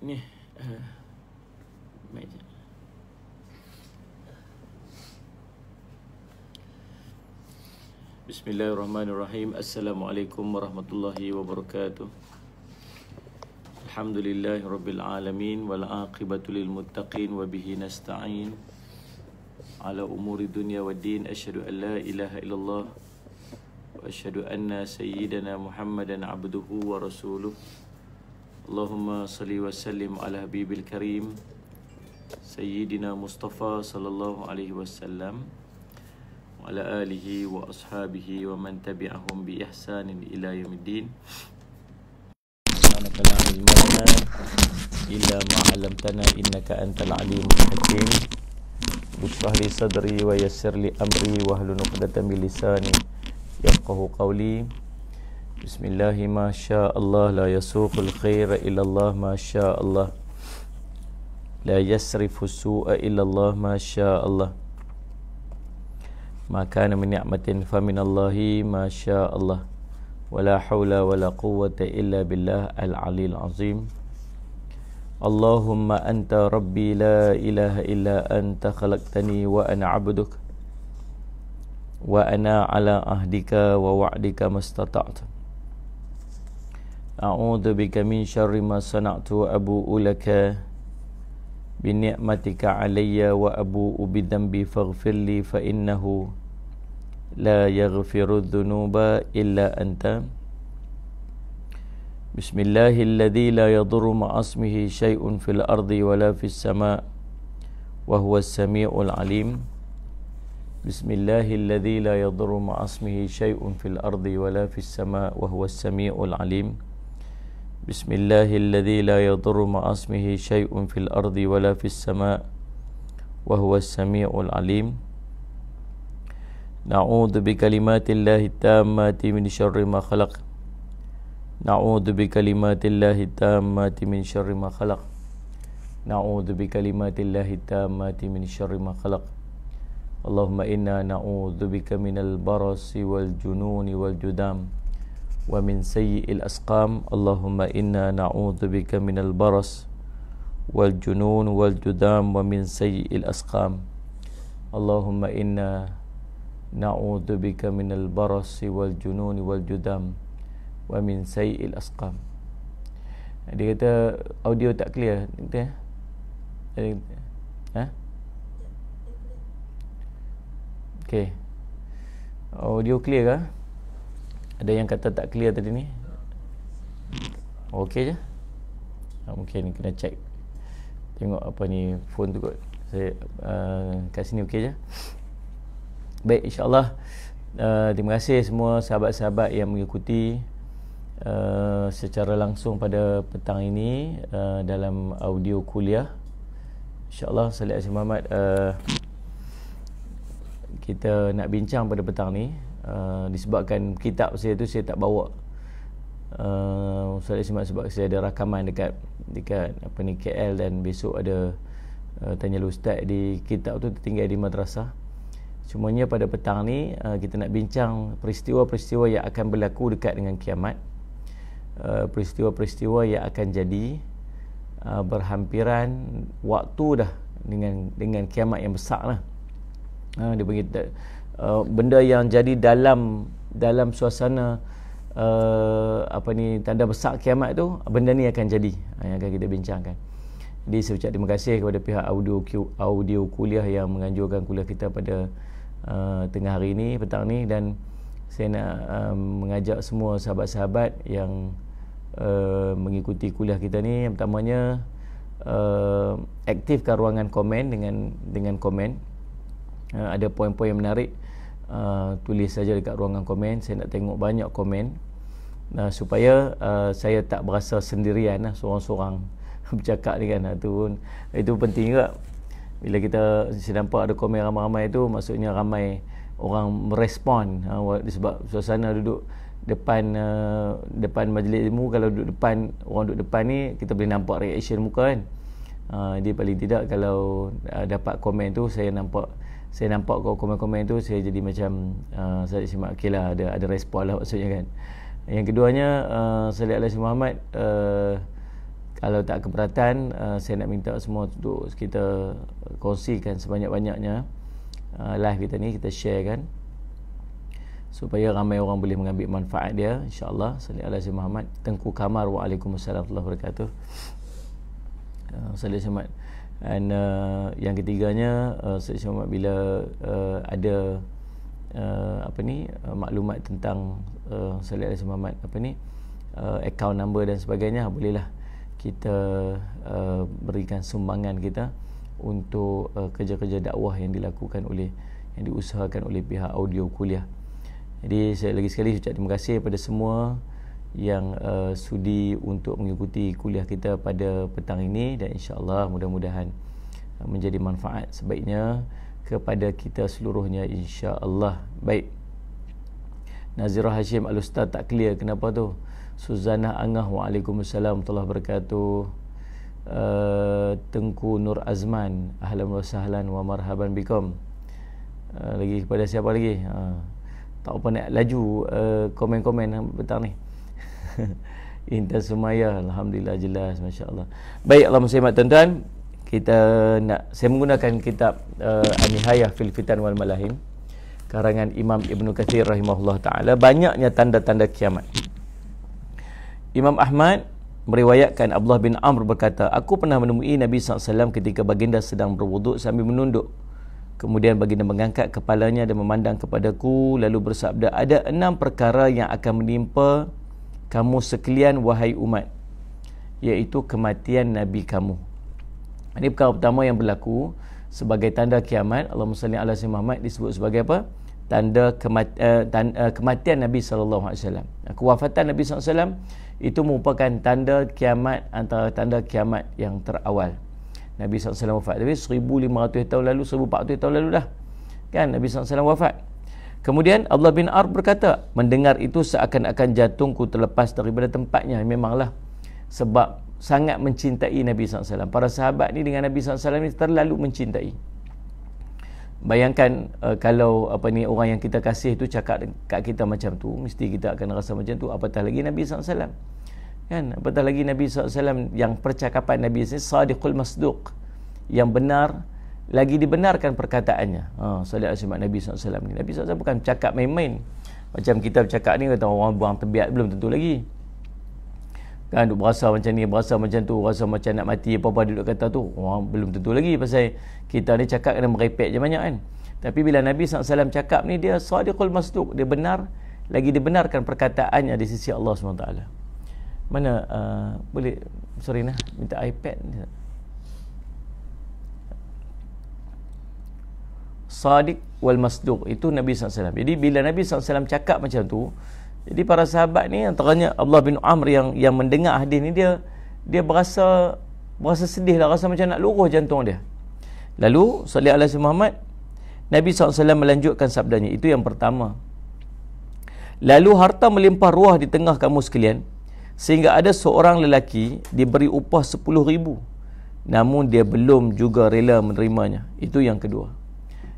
Ni baik. Bismillahirrahmanirrahim. Assalamualaikum warahmatullahi wabarakatuh. Alhamdulillahirabbil alamin wal aqibatu lil muttaqin wa bihi nasta'in ala umuri dunya waddin. Asyhadu an la ilaha illallah wa asyhadu anna sayyidana Muhammadan abduhu wa rasuluh. Allahumma salli wa sallim ala habibil karim Sayyidina Mustafa sallallahu alaihi wasallam wa ala alihi wa ashabihi wa man tabi'ahum bi ihsanin ila yaumiddin. Subhanaka la ilma lana illa ma 'allamtana innaka antal alimul hakim. Bishrah li sadri wa yassir li amri wa hlul 'uqdatam min lisani yafqahu qawli. Bismillahi ma syaa Allah la yasuqul khaira illa Allah ma syaa Allah la yasrifu su'a illa Allah ma syaa Allah ma kana min ni'matin fa min Allahi ma syaa Allah wa la haula wa la quwwata illa billah al-'aliyyil 'azim. Allahumma anta rabbi la ilaha illa anta khalaqtani wa ana 'abduk wa ana 'ala ahdika wa wa'dika mastata'tu. A'udzu bika min syarri ma sana'tu wa abu'u laka bi ni'matika 'alayya wa abu'u bi dhanbi faghfir li fa innahu la yaghfiru dhunuba illa anta. Bismillahilladzi la yadurru ma'asmihi syai'un fil ardi wa la fis sama' wa huwas sami'ul 'alim. Bismillahilladzi la yadurru ma'asmihi syai'un fil ardi wa la fis sama' wa huwas sami'ul 'alim. Bismillahilladzi la yadurru ma'asmihi syai'un fil ardi wa la fis sama' wa huwas sami'ul 'alim. Na'udzu bi kalimatillahi tammati min syarri ma khalaq. Na'udzu bi kalimatillahi tammati min syarri ma khalaq. Na'udzu bi kalimatillahi tammati min syarri ma khalaq. Allahumma inna na'udzu bika minal barasi wal jununi wal judam wa min sayyi'il asqam. Allahumma inna na'udzu bika minal baras wal junun wal judam wa min sayyi'il asqam. Allahumma inna na'udzu bika minal baras wal junun wal judam wa min sayyi'il asqam. Dia kata audio tak clear, kata okey. Audio clear ke? Ada yang kata tak clear tadi ni? Okey je. Mungkin kena check. Tengok apa ni phone tu kot. Saya kat sini okey je. Baik, insya-Allah terima kasih semua sahabat-sahabat yang mengikuti secara langsung pada petang ini dalam audio kuliah. Insya-Allah Salih Azim Muhammad, kita nak bincang pada petang ni. Disebabkan kitab saya tu saya tak bawa Ustaz Ismail sebab saya ada rakaman dekat apa ni KL, dan besok ada tanya ustaz di kitab tu tertinggal di madrasah. Semuanya pada petang ni kita nak bincang peristiwa-peristiwa yang akan berlaku dekat dengan kiamat, peristiwa-peristiwa yang akan jadi berhampiran waktu dah dengan kiamat yang besar lah. Dia beritahu benda yang jadi dalam suasana apa ni tanda besar kiamat tu, benda ni akan jadi, yang akan kita bincangkan. Jadi saya ucap terima kasih kepada pihak audio kuliah yang menganjurkan kuliah kita pada tengah hari ni, petang ni, dan saya nak mengajak semua sahabat-sahabat yang mengikuti kuliah kita ni, yang pertamanya aktifkan ruangan komen dengan komen. Ada poin-poin yang menarik, tulis saja dekat ruangan komen. Saya nak tengok banyak komen supaya saya tak berasa sendirian lah, seorang-seorang bercakap ni kan. Itu penting juga. Bila saya nampak ada komen ramai-ramai tu, maksudnya ramai orang merespon. Sebab suasana duduk depan majlis ilmu, kalau duduk depan, orang duduk depan ni, kita boleh nampak reaction muka kan. Dia paling tidak kalau dapat komen tu, saya nampak komen-komen tu, saya jadi macam saya simak, okey lah, ada respon lah maksudnya kan. Yang keduanya, Salih Alaihi Muhammad Kalau tak keberatan, saya nak minta semua untuk kita kongsikan sebanyak-banyaknya live kita ni, kita share kan, supaya ramai orang boleh mengambil manfaat dia, insya-Allah. Sallallahu alaihi Muhammad. Tengku Kamar, waalaikumsalam warahmatullahi wabarakatuh. Sallallahu alaihi. Dan yang ketiganya, Sallallahu Muhammad, bila ada maklumat tentang Sallallahu alaihi Muhammad, account number dan sebagainya, bolehlah kita berikan sumbangan kita untuk kerja-kerja dakwah yang dilakukan oleh, yang diusahakan oleh pihak audio kuliah. Jadi saya lagi sekali ucap terima kasih kepada semua yang sudi untuk mengikuti kuliah kita pada petang ini, dan insya-Allah mudah-mudahan menjadi manfaat sebaiknya kepada kita seluruhnya, insya-Allah. Baik. Nazirah Hashim Al-Ustaz tak clear, kenapa tu? Suzana Angah, waalaikumsalam warahmatullahi wabarakatuh. Tengku Nur Azman, ahlan wa sahlan wa marhaban bikum. Lagi kepada siapa lagi? Tak apa nak laju komen-komen petang ni. Intan Sumaya, alhamdulillah jelas, masya-Allah. Baik, Allah muslimat tuan-tuan, saya menggunakan kitab An-Nihayah fil Fitan wal Malahim karangan Imam Ibnu Katsir rahimahullah taala. Banyaknya tanda-tanda kiamat. Imam Ahmad meriwayatkan Abdullah bin Amr berkata, aku pernah menemui Nabi SAW ketika baginda sedang berwuduk sambil menunduk. Kemudian baginda mengangkat kepalanya dan memandang kepadaku, lalu bersabda, ada 6 perkara yang akan menimpa kamu sekalian wahai umat, iaitu kematian Nabi kamu. Ini perkara pertama yang berlaku sebagai tanda kiamat. Allahumma salli ala sayyidina Muhammad disebut sebagai apa? Tanda kematian Nabi SAW. Kewafatan Nabi SAW itu merupakan tanda kiamat, antara tanda kiamat yang terawal. Nabi SAW wafat, tapi 1500 tahun lalu, 1400 tahun lalu dah kan Nabi SAW wafat. Kemudian Abdullah bin Ar berkata, mendengar itu seakan-akan jantungku terlepas daripada tempatnya. Memanglah, sebab sangat mencintai Nabi SAW. Para sahabat ni dengan Nabi SAW ni terlalu mencintai. Bayangkan kalau orang yang kita kasih tu cakap kat kita macam tu, mesti kita akan rasa macam tu. Apatah lagi Nabi SAW kan? Apatah lagi Nabi SAW yang percakapan Nabi SAW sadiqul masduq, yang benar lagi dibenarkan perkataannya. Sallallahu alaihi wasallam Nabi SAW ni. Nabi SAW bukan cakap main-main macam kita bercakap ni, kata orang buang tebiat, belum tentu lagi kan, duk berasa macam ni, berasa macam tu, rasa macam nak mati, apa-apa duduk kata tu, orang belum tentu lagi. Pasal kita ni cakap kena merepek je banyak kan. Tapi bila Nabi SAW cakap ni, dia sadiqul masduq, dia benar, lagi dibenarkan perkataannya di sisi Allah SWT. Mana boleh, sorry nah, minta iPad. Sadiq wal masduq, itu Nabi SAW. Jadi bila Nabi SAW cakap macam tu, jadi para sahabat ni, antaranya Abdullah bin Amr yang mendengar hadis ni, dia berasa sedih lah, rasa macam nak luruh jantung dia. Lalu sallallahu alaihi Muhammad, Nabi SAW melanjutkan sabdanya, itu yang pertama. Lalu harta melimpah ruah di tengah kamu sekalian, sehingga ada seorang lelaki diberi upah 10,000, namun dia belum juga rela menerimanya. Itu yang kedua.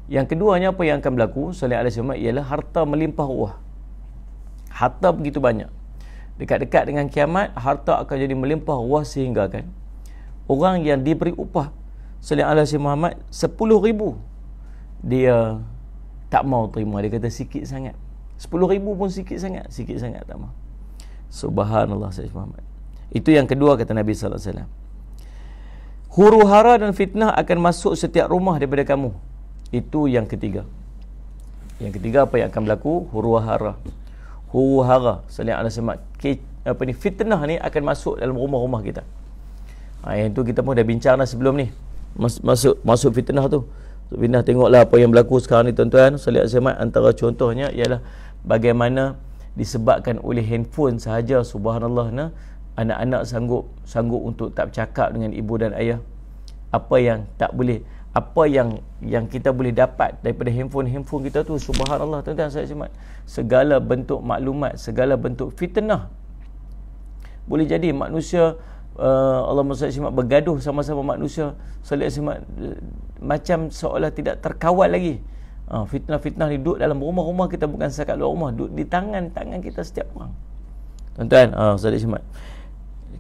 Yang keduanya, apa yang akan berlaku sallallahu alaihi Muhammad, ialah harta melimpah ruah. Harta begitu banyak. Dekat-dekat dengan kiamat, harta akan jadi melimpah ruah, sehingga kan orang yang diberi upah sallallahu alaihi Muhammad 10,000, dia tak mau terima. Dia kata sikit sangat. 10,000 pun sikit sangat tak mau. Subhanallah sallallahu Muhammad. Itu yang kedua, kata Nabi sallallahu alaihi wasallam. Huru-hara dan fitnah akan masuk setiap rumah daripada kamu. Itu yang ketiga. Yang ketiga, apa yang akan berlaku? Huru-hara sallallahu alaihi wasallam, fitnah ni akan masuk dalam rumah-rumah kita. Yang tu kita pun dah bincang dah sebelum ni. Masuk fitnah tu. Fitnah, tengoklah apa yang berlaku sekarang ni tuan-tuan. Sallallahu alaihi wasallam, antara contohnya ialah bagaimana disebabkan oleh handphone sahaja, subhanallah, anak-anak sanggup untuk tak bercakap dengan ibu dan ayah. Apa yang tak boleh, apa yang kita boleh dapat daripada handphone kita tu, subhanallah tuan-tuan, segala bentuk maklumat, segala bentuk fitnah. Boleh jadi manusia, Allah SWT bergaduh sama-sama manusia macam seolah tidak terkawal lagi. Fitnah-fitnah ni duduk dalam rumah-rumah kita, bukan sekat luar rumah, duduk di tangan kita setiap orang tuan-tuan.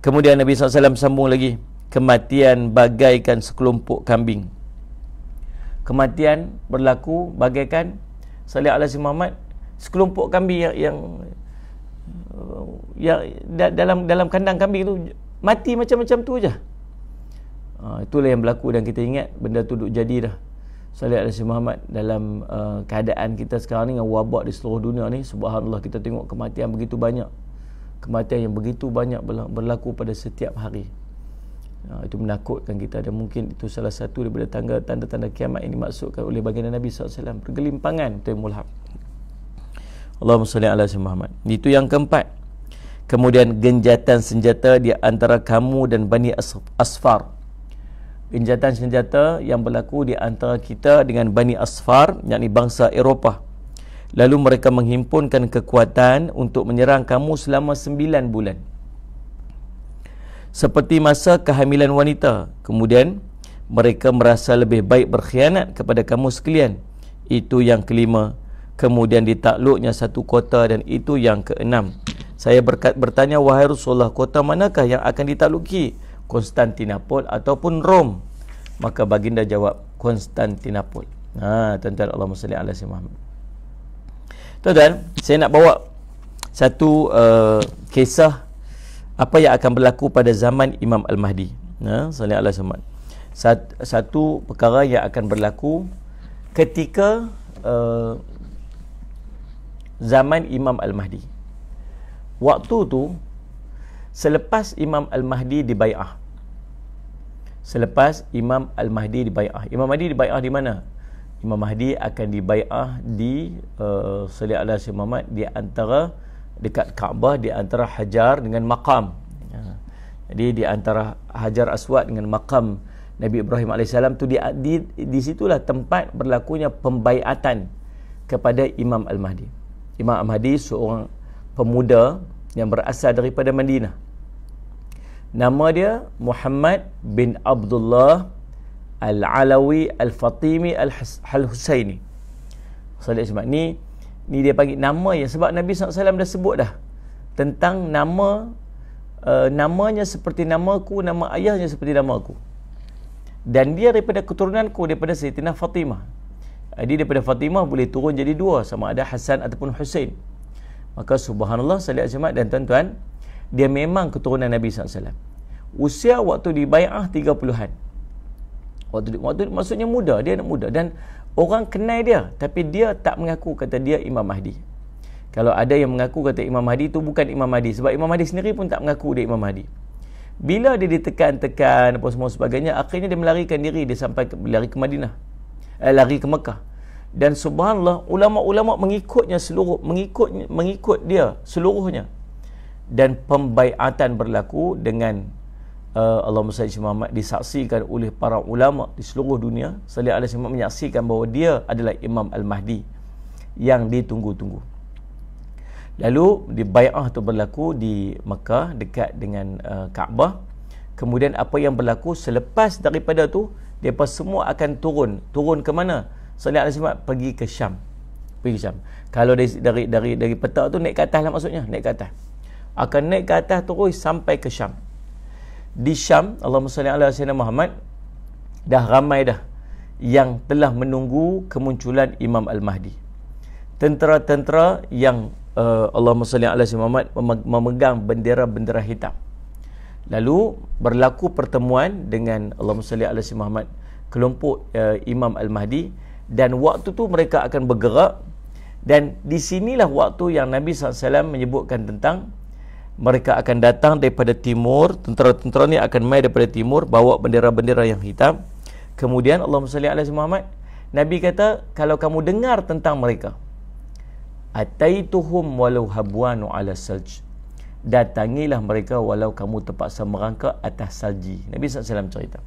Kemudian Nabi SAW sambung lagi, kematian bagaikan sekelompok kambing. Kematian berlaku bagaikan salih ala si Muhammad, sekelompok kambing yang dalam kandang kambing tu mati macam-macam tu je. Itulah yang berlaku, dan kita ingat benda tu duk jadi dah. Salih ala si Muhammad, dalam keadaan kita sekarang ni dengan wabak di seluruh dunia ni, subhanallah, kita tengok kematian begitu banyak. Kematian yang begitu banyak berlaku pada setiap hari. Itu menakutkan kita, dan mungkin itu salah satu daripada tanda-tanda kiamat yang dimaksudkan oleh baginda Nabi SAW, pergelimpangan timbul hak. Allahumma salli ala Muhammad. Itu yang keempat. Kemudian genjatan senjata di antara kamu dan Bani Asfar. Genjatan senjata yang berlaku di antara kita dengan Bani Asfar, yakni bangsa Eropah. Lalu mereka menghimpunkan kekuatan untuk menyerang kamu selama 9 bulan. Seperti masa kehamilan wanita. Kemudian mereka merasa lebih baik berkhianat kepada kamu sekalian. Itu yang kelima. Kemudian ditakluknya satu kota, dan itu yang keenam. Saya bertanya, wahai Rasulullah, kota manakah yang akan ditakluki? Konstantinopel ataupun Rom? Maka baginda jawab, Konstantinopel. Tuan-tuan, Allahumma salli ala Muhammad. Tuan-tuan, saya nak bawa satu kisah apa yang akan berlaku pada zaman Imam Al-Mahdi. Sallallahu alaihi wasallam. Satu perkara yang akan berlaku ketika zaman Imam Al-Mahdi. Waktu tu selepas Imam Al-Mahdi dibai'ah. Selepas Imam Al-Mahdi dibai'ah. Imam Mahdi dibai'ah di mana? Imam Mahdi akan dibai'ah di sallallahu alaihi wasallam, di antara dekat Kaabah, di antara Hajar dengan Maqam. Jadi di antara Hajar Aswad dengan Maqam Nabi Ibrahim AS tu, di situlah tempat berlakunya pembaiatan kepada Imam Al-Mahdi. Imam Al-Mahdi seorang pemuda yang berasal daripada Madinah. Nama dia Muhammad bin Abdullah Al-Alawi Al-Fatimi Al-Husaini. Ni dia panggil nama yang, sebab Nabi SAW dah sebut dah tentang namanya seperti namaku, nama ayahnya seperti namaku, dan dia daripada keturunanku, daripada Sayyidatina Fatimah. Jadi daripada Fatimah boleh turun jadi dua, sama ada Hasan ataupun Husain. Maka subhanallah, sallallahu alaihi wasallam, dan tuan-tuan, dia memang keturunan Nabi SAW. Usia waktu dibai'ah 30-an. Waktu maksudnya muda, dia anak muda, dan orang kenal dia, tapi dia tak mengaku kata dia Imam Mahdi. Kalau ada yang mengaku kata Imam Mahdi, itu bukan Imam Mahdi, sebab Imam Mahdi sendiri pun tak mengaku dia Imam Mahdi. Bila dia ditekan-tekan apa semua sebagainya, akhirnya dia melarikan diri, dia sampai lari ke Madinah, lari ke Mekah. Dan subhanallah, ulama-ulama mengikutnya mengikut dia seluruhnya. Dan pembaiatan berlaku dengan Allahumma salli Muhammad, disaksikan oleh para ulama di seluruh dunia. Sallallahu alaihi wasallam menyaksikan bahawa dia adalah Imam Al-Mahdi yang ditunggu-tunggu. Lalu di bai'ah tu berlaku di Mekah dekat dengan Kaabah. Kemudian apa yang berlaku selepas daripada tu, mereka semua akan turun ke mana? Sallallahu alaihi wasallam pergi ke Syam. Kalau dari peta tu naik ke atas lah, maksudnya naik ke atas. Akan naik ke atas terus sampai ke Syam. Di Syam, Allahumma salli ala Sayyidina Muhammad, dah ramai dah yang telah menunggu kemunculan Imam Al-Mahdi. Tentera-tentera yang Allahumma salli ala Sayyidina Muhammad memegang bendera-bendera hitam. Lalu berlaku pertemuan dengan Allahumma salli ala Sayyidina Muhammad, kelompok Imam Al-Mahdi, dan waktu tu mereka akan bergerak. Dan di sinilah waktu yang Nabi SAW menyebutkan tentang mereka akan datang daripada timur. Tentera-tentera ni akan mai daripada timur, bawa bendera-bendera yang hitam. Kemudian Allahumma salli ala Muhammad, Nabi kata, kalau kamu dengar tentang mereka, ataituhum walau habwanu ala salj, datangilah mereka walau kamu terpaksa merangkak atas salji. Nabi SAW cerita.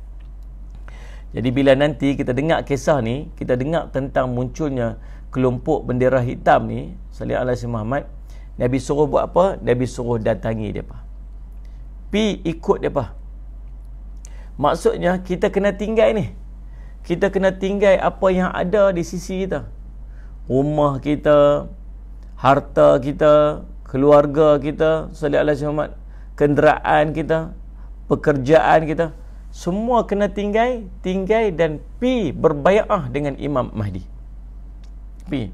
Jadi bila nanti kita dengar kisah ni, kita dengar tentang munculnya kelompok bendera hitam ni, sallallahu alaihi wasallam, Muhammad, Nabi suruh buat apa? Nabi suruh datangi mereka, pi ikut mereka. Maksudnya kita kena tinggal ni, kita kena tinggal apa yang ada di sisi kita, rumah kita, harta kita, keluarga kita, sallallahu alaihi wasallam. kenderaan kita, pekerjaan kita, semua kena tinggai dan pi berbai'ah dengan Imam Mahdi. Pi.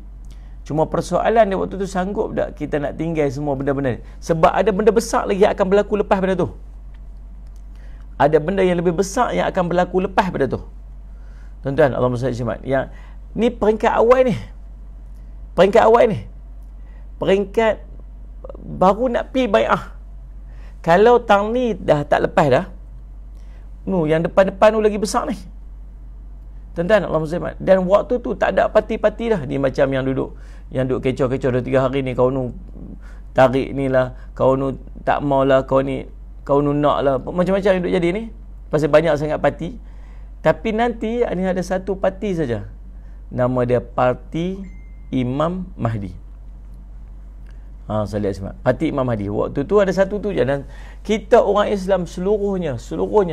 Cuma persoalan dia waktu tu sanggup tak kita nak tinggal semua benda-benda ni? Sebab ada benda besar lagi yang akan berlaku lepas pada tu. Ada benda yang lebih besar yang akan berlaku lepas pada tu. Tuan-tuan, Allahumma salli alaihi wasallam. Yang ni peringkat awal ni. Peringkat baru nak pi bai'ah. Kalau tang ni dah tak lepas dah, yang depan-depan tu lagi besar ni. Tuan-tuan, Allahumma salli alaihi wasallam. Dan waktu tu tak ada parti-parti dah. Ni macam yang duduk kecoh-kecoh 2-3 hari ni, kau nu tarik ni lah, kau nu tak mau lah, kau nu nak lah, macam-macam yang duduk jadi ni. Pasal banyak sangat parti. Tapi nanti ni ada satu parti saja. Nama dia Parti Imam Mahdi. Parti Imam Mahdi. Waktu tu ada satu tu je. Dan kita orang Islam seluruhnya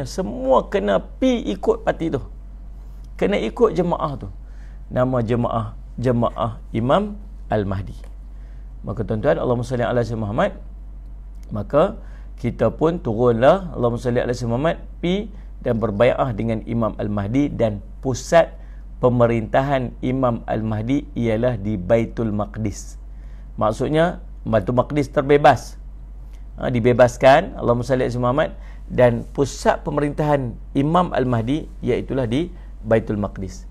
semua kena pi ikut parti tu. Kena ikut jemaah tu. Nama jemaah Imam Al-Mahdi. Maka tuan-tuan, Allahumma salli ala sayyidina Muhammad. Maka kita pun turunlah, Allahumma salli ala sayyidina Muhammad, pi dan berbai'ah dengan Imam Al-Mahdi, dan pusat pemerintahan Imam Al-Mahdi ialah di Baitul Maqdis. Maksudnya Baitul Maqdis terbebas, dibebaskan, Allahumma salli ala sayyidina Muhammad, dan pusat pemerintahan Imam Al-Mahdi iaitulah di Baitul Maqdis.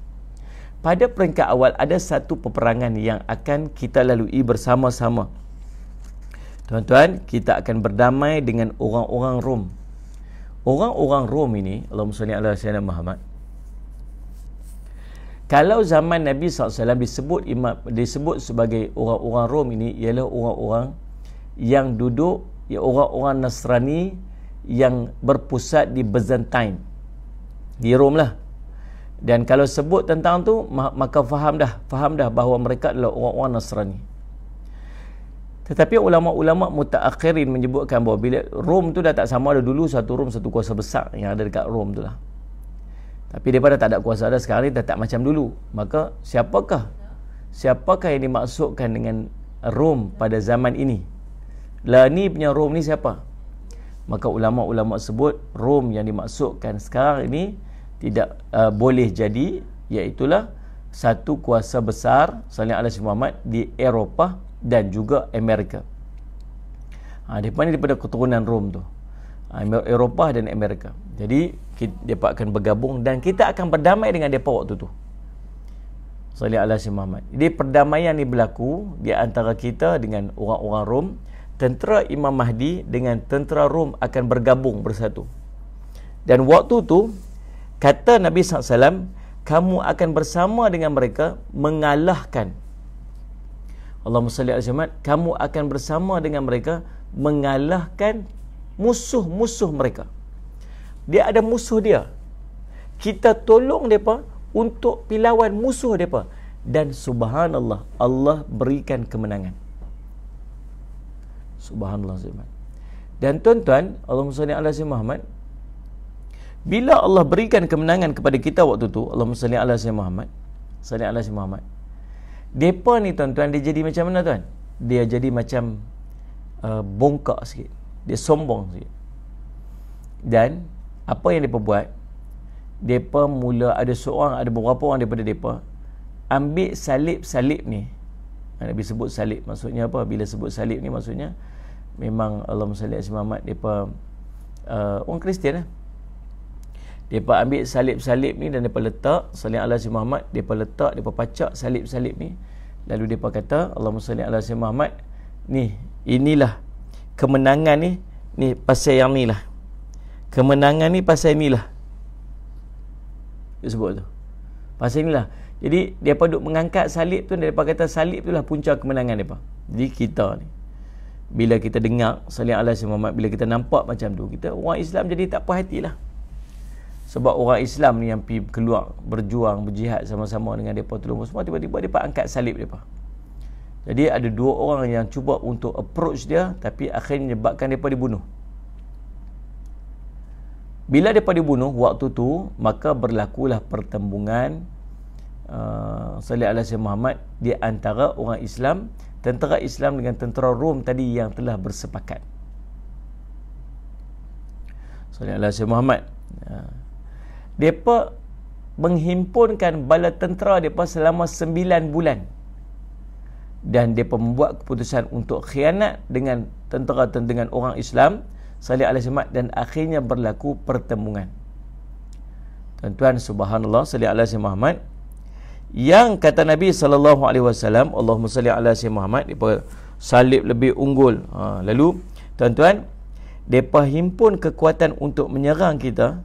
Pada peringkat awal ada satu peperangan yang akan kita lalui bersama-sama. Tuan-tuan, kita akan berdamai dengan orang-orang Rom. Orang-orang Rom ini, Allahumma salli ala sayyidina Muhammad. Kalau zaman Nabi SAW disebut sebagai orang-orang Rom ini ialah orang-orang yang duduk, orang-orang Nasrani yang berpusat di Byzantine, di Rom lah. Dan kalau sebut tentang tu, maka faham dah bahawa mereka adalah orang-orang Nasrani. Tetapi ulama-ulama mutaakhirin menyebutkan bahawa bila Rom tu dah tak sama ada dulu, satu Rom, satu kuasa besar yang ada dekat Rom tu lah. Tapi daripada tak ada kuasa dah, sekarang ni dah tak macam dulu. Maka siapakah yang dimaksudkan dengan Rom pada zaman ini? Lah ni punya Rom ni siapa? Maka ulama-ulama sebut Rom yang dimaksudkan sekarang ini tidak boleh jadi, iaitulah satu kuasa besar sallallahu alaihi Muhammad di Eropah dan juga Amerika. Mereka ni daripada keturunan Rom tu, Eropah dan Amerika. Jadi mereka akan bergabung dan kita akan berdamai dengan mereka waktu tu, sallallahu alaihi Muhammad. Jadi perdamaian ni berlaku di antara kita dengan orang-orang Rom. Tentera Imam Mahdi dengan tentera Rom akan bergabung bersatu. Dan waktu tu kata Nabi SAW, kamu akan bersama dengan mereka mengalahkan. Allahumma salli alaihi wasallam, kamu akan bersama dengan mereka mengalahkan musuh-musuh mereka. Dia ada musuh dia. Kita tolong mereka untuk pilawan musuh mereka. Dan subhanallah, Allah berikan kemenangan. Subhanallah. Dan tuan-tuan, Allahumma salli ala sayyidina Muhammad, bila Allah berikan kemenangan kepada kita waktu tu, Allahumma salli ala sayyidina Muhammad, salli ala sayyidina Muhammad, depa ni tuan-tuan, dia jadi macam mana tuan? Dia jadi macam bongkak sikit. Dia sombong sikit. Dan apa yang depa buat? Depa mula ada beberapa orang daripada depa ambil salib-salib ni. Nabi sebut salib, maksudnya apa? Bila sebut salib ni maksudnya memang Allahumma salli ala sayyidina Muhammad, depa orang Kristian lah. Depa ambil salib-salib ni dan depa letak sallallahu alaihi Muhammad, depa letak, depa pacak salib-salib ni. Lalu depa kata Allahumma salli ala sayyidina Muhammad, ni inilah kemenangan ni pasal yang ni lah. Kemenangan ni pasal inilah. Dia sebut tu. Pasal inilah. Jadi depa duk mengangkat salib tu, depa kata salib tu lah punca kemenangan depa. Jadi kita ni bila kita dengar sallallahu alaihi Muhammad, bila kita nampak macam tu, kita orang Islam jadi tak puas hatilah. Sebab orang Islam ni yang pergi keluar berjuang, berjihad sama-sama dengan mereka, tolong semua, tiba-tiba mereka angkat salib mereka. Jadi ada dua orang yang cuba untuk approach dia, tapi akhirnya menyebabkan mereka dibunuh. Bila mereka dibunuh, waktu tu maka berlakulah pertembungan sallallahu alaihi Muhammad di antara orang Islam, tentera Islam dengan tentera Rom tadi yang telah bersepakat. salli ala Sayyidina Muhammad. Depa menghimpunkan bala tentera depa selama 9 bulan. Dan depa membuat keputusan untuk khianat dengan tentera dengan orang Islam, salli ala Sayyidina Muhammad, dan akhirnya berlaku pertempungan. Tuan-tuan, subhanallah, salli ala Sayyidina Muhammad. Yang kata Nabi SAW, Allahumma salli ala Sayyidina Muhammad, depa salib lebih unggul. Lalu tuan-tuan, depa himpun kekuatan untuk menyerang kita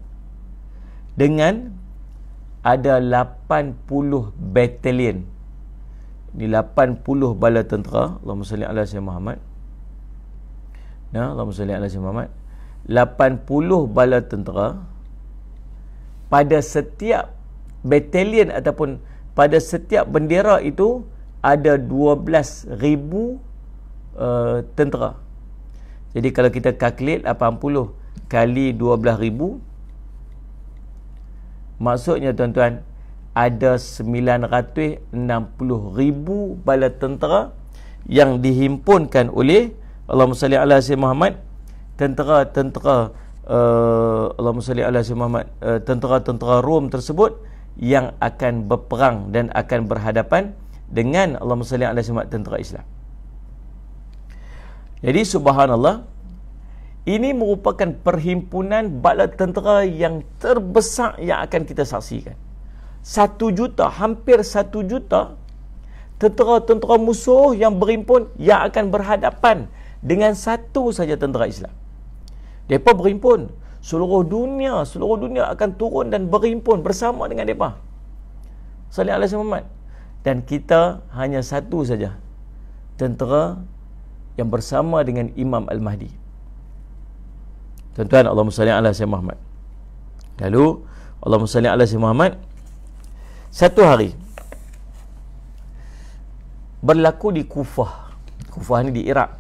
dengan ada 80 batalion. Ini 80 bala tentera. Allahumma salli ala Sayyidina Muhammad. Allahumma salli ala Sayyidina Muhammad. 80 bala tentera. Pada setiap batalion ataupun pada setiap bendera itu ada 12,000 tentera. Jadi kalau kita calculate 80 kali 12,000, maksudnya tuan-tuan, ada 960,000 bala tentera yang dihimpunkan oleh Allahumma salli ala Sayyidina Muhammad, tentera-tentera Allahumma salli ala Sayyidina Muhammad, tentera-tentera Rom tersebut yang akan berperang dan akan berhadapan dengan Allahumma salli ala Sayyidina Muhammad, tentera Islam. Jadi subhanallah, ini merupakan perhimpunan bala tentera yang terbesar yang akan kita saksikan. 1 juta, hampir 1 juta tentera-tentera musuh yang berhimpun yang akan berhadapan dengan satu saja tentera Islam. Mereka berhimpun, seluruh dunia akan turun dan berhimpun bersama dengan mereka. Salli ala Sayyidina Muhammad. Dan kita hanya satu saja, tentera yang bersama dengan Imam Al-Mahdi. Tuan-tuan, Allahumma salli ala Sayyidina Muhammad. Lalu Allahumma salli ala Sayyidina Muhammad. Satu hari berlaku di Kufah. Kufah ni di Iraq.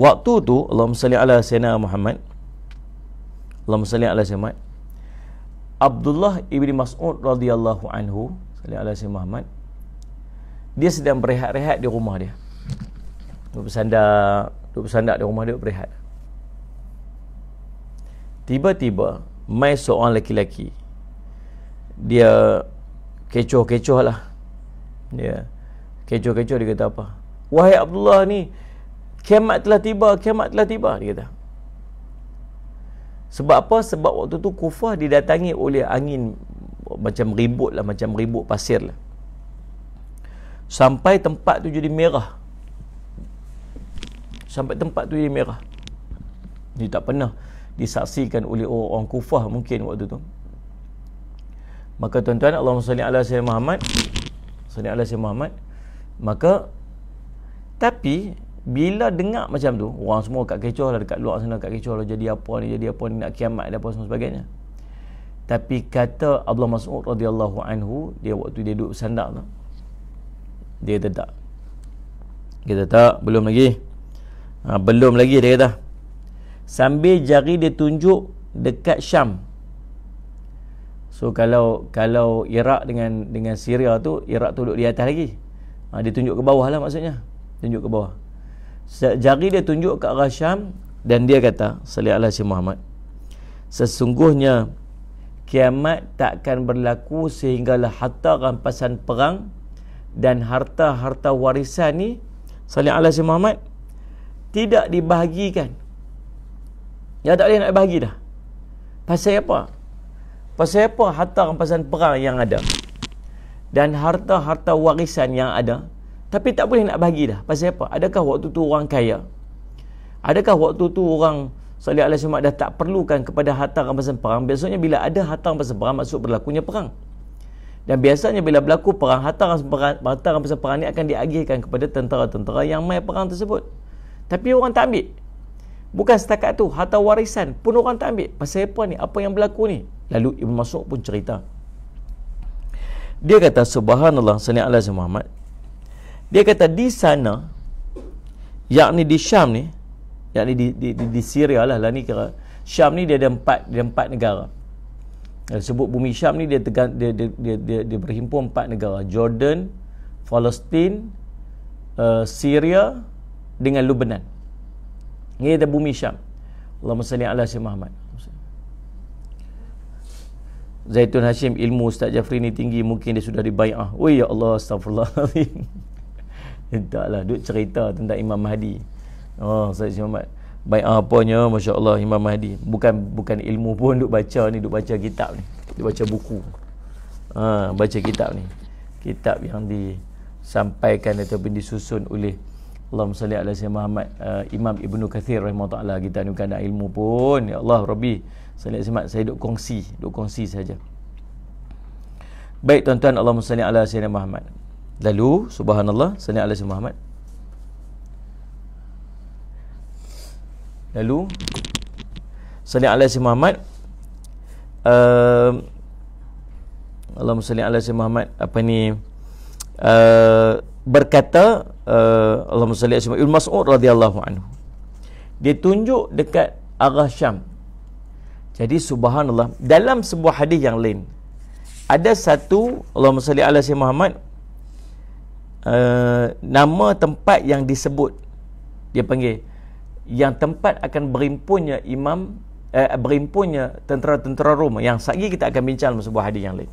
Waktu tu Allahumma salli ala Sayyidina Muhammad. Allahumma salli ala Sayyidina Muhammad. Abdullah ibni Mas'ud radhiyallahu anhu, salli ala Sayyidina Muhammad, dia sedang berehat-rehat di rumah dia. Duduk bersandar di rumah dia berehat. Tiba-tiba mai seorang lelaki. Dia kecoh-kecoh lah. Dia kecoh-kecoh, dia kata apa? Wahai Abdullah ni, kiamat telah tiba, dia kata. Sebab apa? Sebab waktu tu Kufah didatangi oleh angin macam ribut pasir lah. Sampai tempat tu jadi merah. Ini tak pernah disaksikan oleh orang Kufah mungkin waktu tu. Maka tuan-tuan, Allahumma salli ala Sayyidina Muhammad, salli ala Sayyidina Muhammad. Maka tapi bila dengar macam tu, orang semua kat kecoh lah, dekat luar sana kat kecoh lah, jadi apa ni, nak kiamat ada apa semua sebagainya. Tapi kata Abdullah Mas'ud radhiyallahu anhu, dia waktu dia duduk bersandar tu, dia kata tak, belum lagi, dia kata, sambil jari dia tunjuk dekat Syam. So kalau Iraq dengan Syria tu, Iraq tu duduk di atas lagi, dia tunjuk ke bawah lah, maksudnya tunjuk ke bawah. Jari dia tunjuk ke arah Syam, dan dia kata, salli ala Sayyidina Muhammad, sesungguhnya kiamat takkan berlaku sehinggalah harta rampasan perang dan harta-harta warisan ni, salli ala Sayyidina Muhammad, tidak dibahagikan. Ya, tak boleh nak bahagi dah. Pasal apa? Harta rampasan perang yang ada dan harta-harta warisan yang ada, tapi tak boleh nak bahagi dah. Pasal apa? Adakah waktu tu orang kaya? Adakah waktu tu orang salli ala Sayyidina Muhammad dah tak perlukan kepada harta rampasan perang? Biasanya bila ada harta rampasan perang, maksud berlakunya perang. Dan biasanya bila berlaku perang, harta rampasan perang ni akan diagihkan kepada tentera-tentera yang mai perang tersebut. Tapi orang tak ambil. Bukan setakat tu, harta warisan pun orang tak ambil. Pasal apa ni? Apa yang berlaku ni? Lalu Ibn Mas'ud pun cerita. Dia kata, subhanallah, salli ala Sayyidina Muhammad. Dia kata di sana, yakni di Syam ni, yakni di Syria lah ni kira. Syam ni dia ada empat negara. Sebut bumi Syam ni dia berhimpun 4 negara. Jordan, Palestin, Syria dengan Lebanon. Ini ada bumi Syam. Allahumma salli ala Sayyidina Muhammad. Zaitun Hashim, ilmu Ustaz Jafri ni tinggi, mungkin dia sudah dibai'ah. Oh ya Allah, astagfirullahaladzim. Entahlah, duk cerita tentang Imam Mahdi. Oh, Ustaz Muhammad, bai'ah apanya, Masya Allah, Imam Mahdi. Bukan ilmu pun duk baca ni, duk baca kitab ni, duk baca buku. Baca kitab ni, kitab yang disampaikan ataupun disusun oleh Allahumma salli ala sayyidina Muhammad, Imam Ibnu Kathir rahimahullah. Kita ni bukan ada ilmu pun, ya Allah Rabbi, saya duk kongsi saja. Baik tuan-tuan, Allahumma salli ala sayyidina Muhammad. Lalu subhanallah, salli ala sayyidina Muhammad. Lalu salli ala sayyidina Muhammad. Allahumma salli ala sayyidina Muhammad, berkata Allahumma salli ala sayyidina Ibnu Mas'ud radhiyallahu anhu. Dia tunjuk dekat arah Syam. Jadi subhanallah, dalam sebuah hadis yang lain ada satu, Allahumma salli ala sayyidina Muhammad, nama tempat yang disebut, dia panggil yang tempat akan berimpunnya berimpunnya tentera-tentera Rom, yang sehari kita akan bincang dalam sebuah hadis yang lain.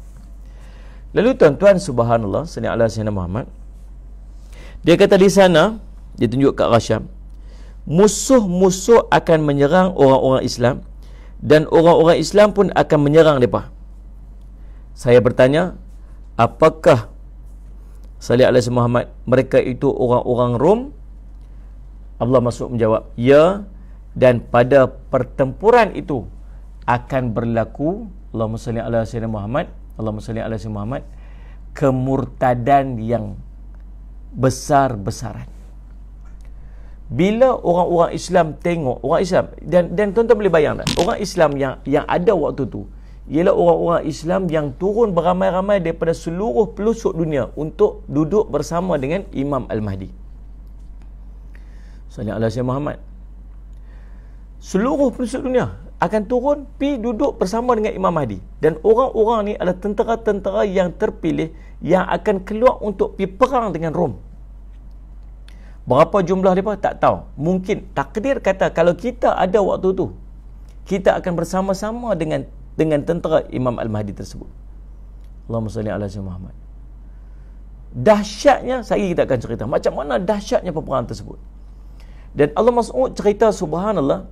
Lalu tuan-tuan, subhanallah, salli ala sayyidina Muhammad, dia kata di sana, dia tunjuk kat Syam, musuh-musuh akan menyerang orang-orang Islam dan orang-orang Islam pun akan menyerang mereka. Saya bertanya, apakah, salli ala sayyidina Muhammad, mereka itu orang-orang Rom? Allah Mas'ud menjawab, ya, dan pada pertempuran itu akan berlaku, Allahumma salli ala sayyidina Muhammad, Allahumma salli ala sayyidina Muhammad, kemurtadan yang besar-besaran. Bila orang-orang Islam tengok, orang Islam, dan tuan-tuan boleh bayang tak, orang Islam yang ada waktu tu ialah orang-orang Islam yang turun beramai-ramai daripada seluruh pelosok dunia untuk duduk bersama dengan Imam Al-Mahdi. Sallallahu alaihi wasallam Muhammad. Seluruh pelosok dunia akan turun pi duduk bersama dengan Imam Mahdi, dan orang-orang ni adalah tentera-tentera yang terpilih yang akan keluar untuk pi perang dengan Rom. Berapa jumlah mereka tak tahu. Mungkin takdir kata kalau kita ada waktu tu, kita akan bersama-sama dengan tentera Imam Al-Mahdi tersebut. Allahumma salli ala sayyidina Muhammad. Dahsyatnya, saya kita akan cerita macam mana dahsyatnya peperangan tersebut. Dan Allah Mas'ud cerita, subhanallah,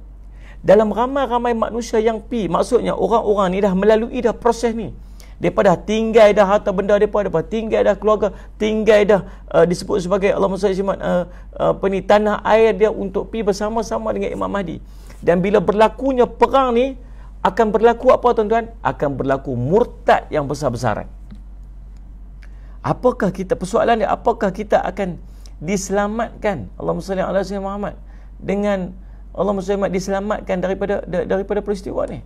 dalam ramai-ramai manusia yang maksudnya orang-orang ni dah melalui dah proses ni. Daripada tinggal dah harta benda daripada tinggal dah keluarga, tinggal dah disebut sebagai Allahumma salli tanah air dia untuk pi bersama-sama dengan Imam Mahdi. Dan bila berlakunya perang ni, akan berlaku apa tuan-tuan? Akan berlaku murtad yang besar-besaran. Apakah kita, persoalan dia, apakah kita akan diselamatkan, Allahumma salli ala sayyidina Muhammad, dengan Allahumma salli diselamatkan daripada peristiwa ni?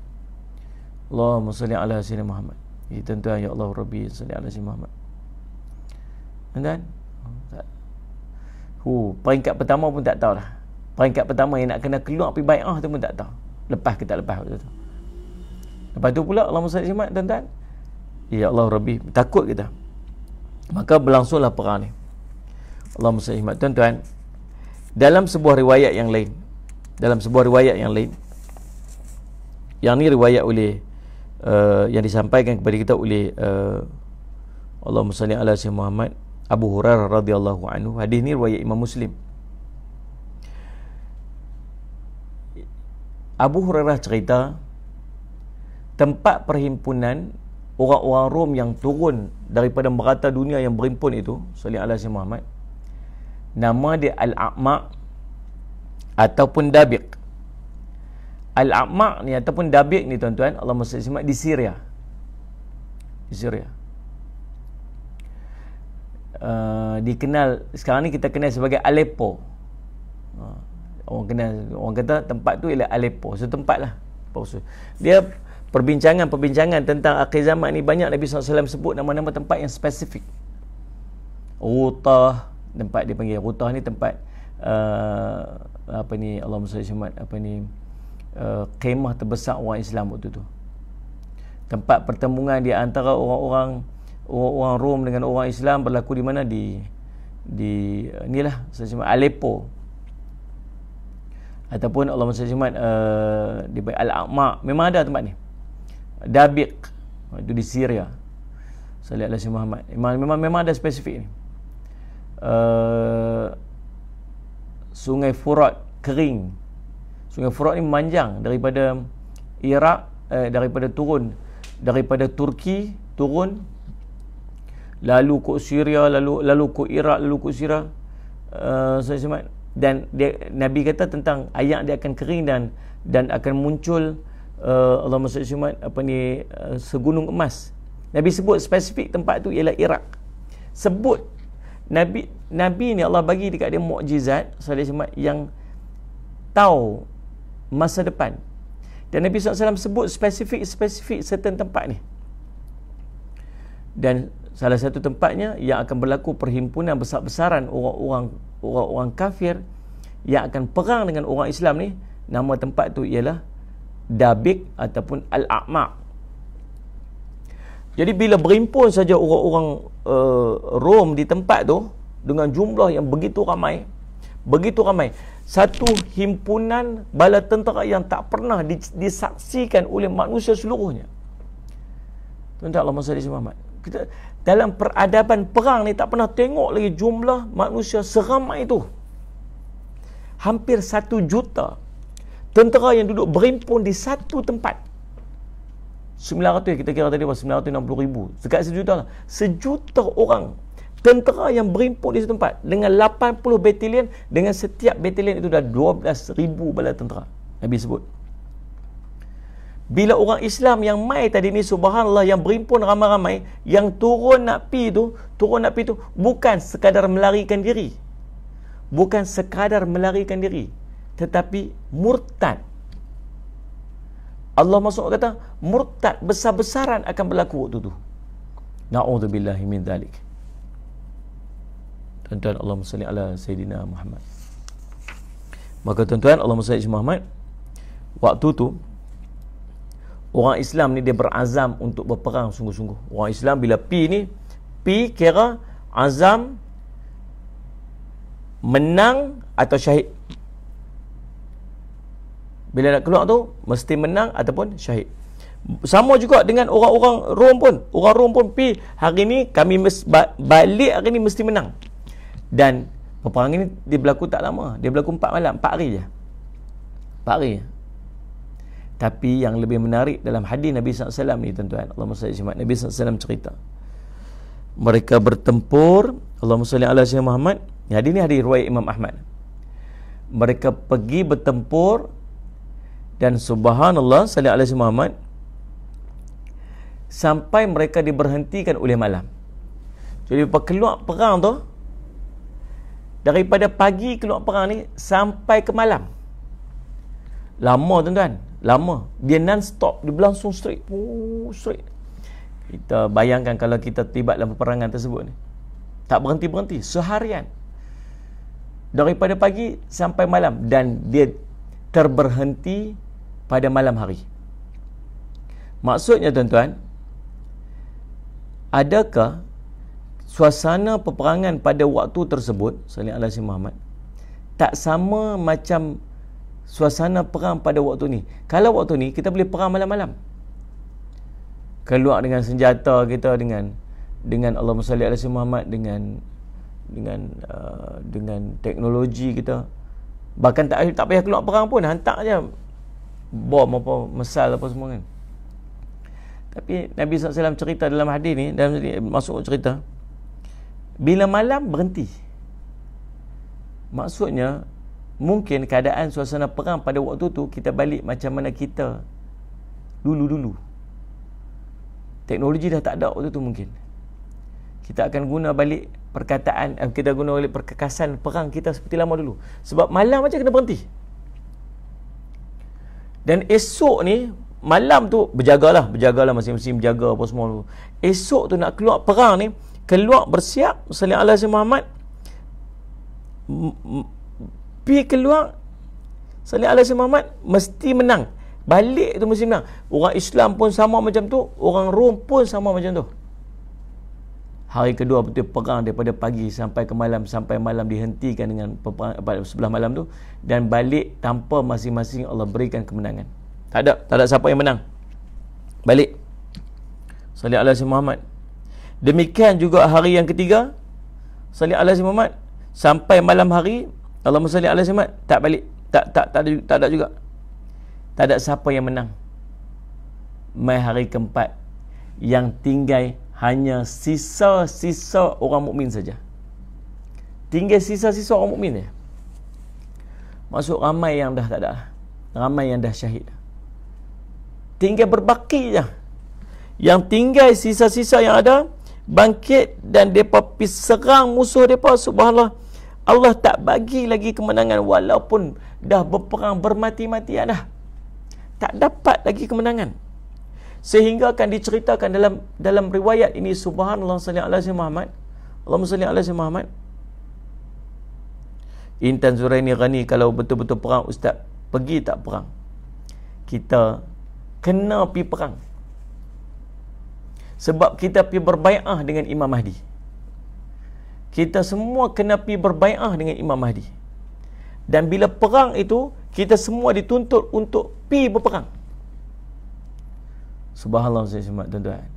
Allahumma salli ala sayyidina Muhammad. Tuan-tuan, ya Allah Rabbi, salli ala sayyidina Muhammad. Dan peringkat pertama pun tak tahu dah. Peringkat pertama yang nak kena keluar pergi bai'ah tu pun tak tahu. Lepas ke tak lepas tu. Lepas tu pula Allahumma salli ala tuan-tuan, ya Allah Rabbi, takut kita. Maka berlangsunglah perang ni. Allahumma salli ala tuan-tuan. Dalam sebuah riwayat yang lain, yang ni riwayat oleh yang disampaikan kepada kita oleh Allahumma salli ala sayyidina Muhammad, Abu Hurairah radhiyallahu anhu. Hadis ni riwayat Imam Muslim. Abu Hurairah cerita tempat perhimpunan orang-orang Rom yang turun daripada merata dunia yang berhimpun itu, salli ala sayyidina Muhammad, nama dia Al-A'ma' ataupun Dabiq. Al-A'ma' ni ataupun Dabiq ni tuan-tuan, Allahumma salli ala di Syria. Di Syria. Dikenal sekarang ni kita kenal sebagai Aleppo. Orang kata tempat tu ialah Aleppo. So tempat lah. Dia perbincangan tentang akhir zaman ni banyak Nabi SAW sebut nama-nama tempat yang spesifik. Rutah, tempat dia panggil Rutah ni tempat Allahumma salli ala kemah terbesar orang Islam waktu tu. Tempat pertemuan di antara orang Rom dengan orang Islam berlaku di mana? Di inilah Aleppo. Ataupun Allahumma salli di Al-A'ma', memang ada tempat ni. Dabiq Itu di Syria. Salih alaihi Muhammad. Memang ada spesifik ni. Sungai Furat kering. Sungai Furat ni memanjang daripada Iraq, daripada Turki turun, lalu ke Syria, lalu ke Iraq, lalu ke Syria. Dan Nabi kata tentang ayat dia akan kering dan akan muncul Allahumma salli segunung emas. Nabi sebut spesifik tempat tu ialah Iraq. Sebut Nabi ni Allah bagi dekat dia mukjizat yang tahu masa depan. Dan Nabi SAW sebut spesifik certain tempat ni. Dan salah satu tempatnya yang akan berlaku perhimpunan besar-besaran orang kafir yang akan perang dengan orang Islam ni. Nama tempat tu ialah Dabik ataupun Al-A'maq. Jadi bila berimpun saja orang-orang Rom di tempat tu dengan jumlah yang begitu ramai, satu himpunan bala tentera yang tak pernah disaksikan oleh manusia seluruhnya. Tuan-tuan, Allahumma salli Muhammad. Kita dalam peradaban perang ni tak pernah tengok lagi jumlah manusia seramai itu. Hampir 1 juta tentera yang duduk berimpun di satu tempat. 900, kita kira tadi 960,000. Dekat 1 juta lah. 1 juta orang tentera yang berimpun di satu tempat dengan 80 batalion, dengan setiap batalion itu dah 12,000 bala tentera. Nabi sebut. Bila orang Islam yang mai tadi ni, subhanallah, yang berimpun ramai-ramai, yang turun nak pi tu bukan sekadar melarikan diri. Tetapi murtad. Allah masuk kata murtad besar-besaran akan berlaku waktu tu. Na'udzubillahi min dzalik. Tuan-tuan, Allahumma salli ala Sayyidina Muhammad. Maka tuan-tuan, Allahumma salli ala Muhammad, waktu tu orang Islam ni dia berazam untuk berperang sungguh-sungguh. Orang Islam bila pi kira azam menang atau syahid. Bila nak keluar tu mesti menang ataupun syahid. Sama juga dengan orang-orang Rom pun. Orang Rom pun pi hari ni kami balik hari ni mesti menang. Dan peperangan ini dia berlaku tak lama. Dia berlaku 4 malam, 4 hari je. 4 hari. Tapi yang lebih menarik dalam hadis Nabi SAW ni, tuan-tuan, Allahumma salli ala Nabi SAW cerita. Mereka bertempur, Allahumma salli ala Sayyidina Muhammad. Hadis ni hadis riwayat Imam Ahmad. Mereka pergi bertempur dan subhanallah salli ala Sayyidina Muhammad sampai mereka diberhentikan oleh malam. Jadi keluar perang tu daripada pagi keluar perang ni sampai ke malam. Lama, tuan-tuan. Lama. Dia non-stop. Dia berlangsung straight. Kita bayangkan kalau kita terlibat dalam peperangan tersebut ni. Tak berhenti-berhenti. Seharian. Daripada pagi sampai malam. Dan dia terberhenti pada malam hari. Maksudnya, tuan-tuan, adakah suasana peperangan pada waktu tersebut, sallallahu alaihi Muhammad, tak sama macam suasana perang pada waktu ni? Kalau waktu ni kita boleh perang malam-malam, keluar dengan senjata kita, dengan Allahumma salli ala Muhammad, dengan teknologi kita, bahkan tak payah keluar perang pun, hantar je bom apa, mesal apa semua kan. Tapi Nabi SAW cerita dalam hadis ni, dalam masuk cerita, bila malam berhenti. Maksudnya mungkin keadaan suasana perang pada waktu tu kita balik macam mana kita dulu-dulu. Teknologi dah tak ada waktu tu mungkin. Kita akan guna balik perkataan, kita guna balik perkekasan perang kita seperti lama dulu. Sebab malam macam kena berhenti. Dan esok ni malam tu berjagalah masing-masing berjaga apa semua. Esok tu nak keluar perang ni, keluar bersiap sallallahu alaihi Muhammad, pergi keluar sallallahu alaihi Muhammad mesti menang. Balik tu mesti menang. Orang Islam pun sama macam tu, orang Rom pun sama macam tu. Hari kedua betul perang daripada pagi sampai ke malam, sampai malam dihentikan dengan sebelah malam tu, dan balik tanpa masing-masing Allah berikan kemenangan. Tak ada siapa yang menang. Balik. salli ala Sayyidina Muhammad. Demikian juga hari yang ketiga, salli ala Sayyidina Muhammad. Sampai malam hari, Allahumma salli ala Sayyidina Muhammad, tak balik, tak ada juga. Tak ada siapa yang menang. Mai hari keempat, yang tinggal hanya sisa-sisa orang mukmin saja. Tinggal sisa-sisa orang mukmin je. Maksud ramai yang dah tak ada, ramai yang dah syahid. Tinggal berbaki je. Yang tinggal sisa-sisa yang ada bangkit dan depa pergi serang musuh depa. Subhanallah, Allah tak bagi lagi kemenangan walaupun dah berperang bermati-matian dah. Tak dapat lagi kemenangan. Sehingga akan diceritakan dalam riwayat ini, subhanallah, salli ala Sayyidina Muhammad, Allahumma salli ala Sayyidina Muhammad. Intan Zuraini Ghani, kalau betul-betul perang, ustaz, pergi tak perang? Kita kena pergi perang. Sebab kita pergi berbai'ah dengan Imam Mahdi. Kita semua kena pergi berbai'ah dengan Imam Mahdi. Dan bila perang itu, kita semua dituntut untuk pergi berperang. Subhanallah, tuan-tuan.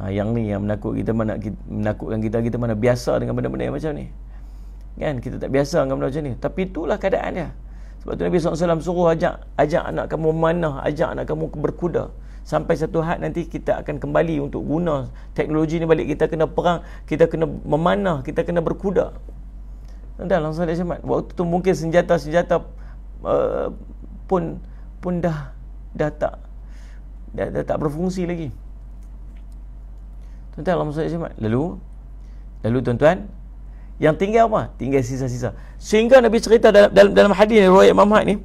Yang ni yang menakutkan kita mana biasa dengan benda-benda yang macam ni. Kan, kita tak biasa dengan benda macam ni. Tapi itulah keadaan dia. Sebab tu Nabi SAW suruh ajak anak kamu memanah, ajak anak kamu berkuda. Sampai satu had nanti kita akan kembali untuk guna teknologi ni balik. Kita kena perang, kita kena memanah, kita kena berkuda. Dan langsung dia semat. Waktu tu mungkin senjata-senjata pun dah tak berfungsi lagi. Tuan-tuan, langsung dia semat. Lalu tuan-tuan, yang tinggal apa? Tinggal sisa-sisa. Sehingga Nabi cerita dalam hadis riwayat Imam Ahmad ni,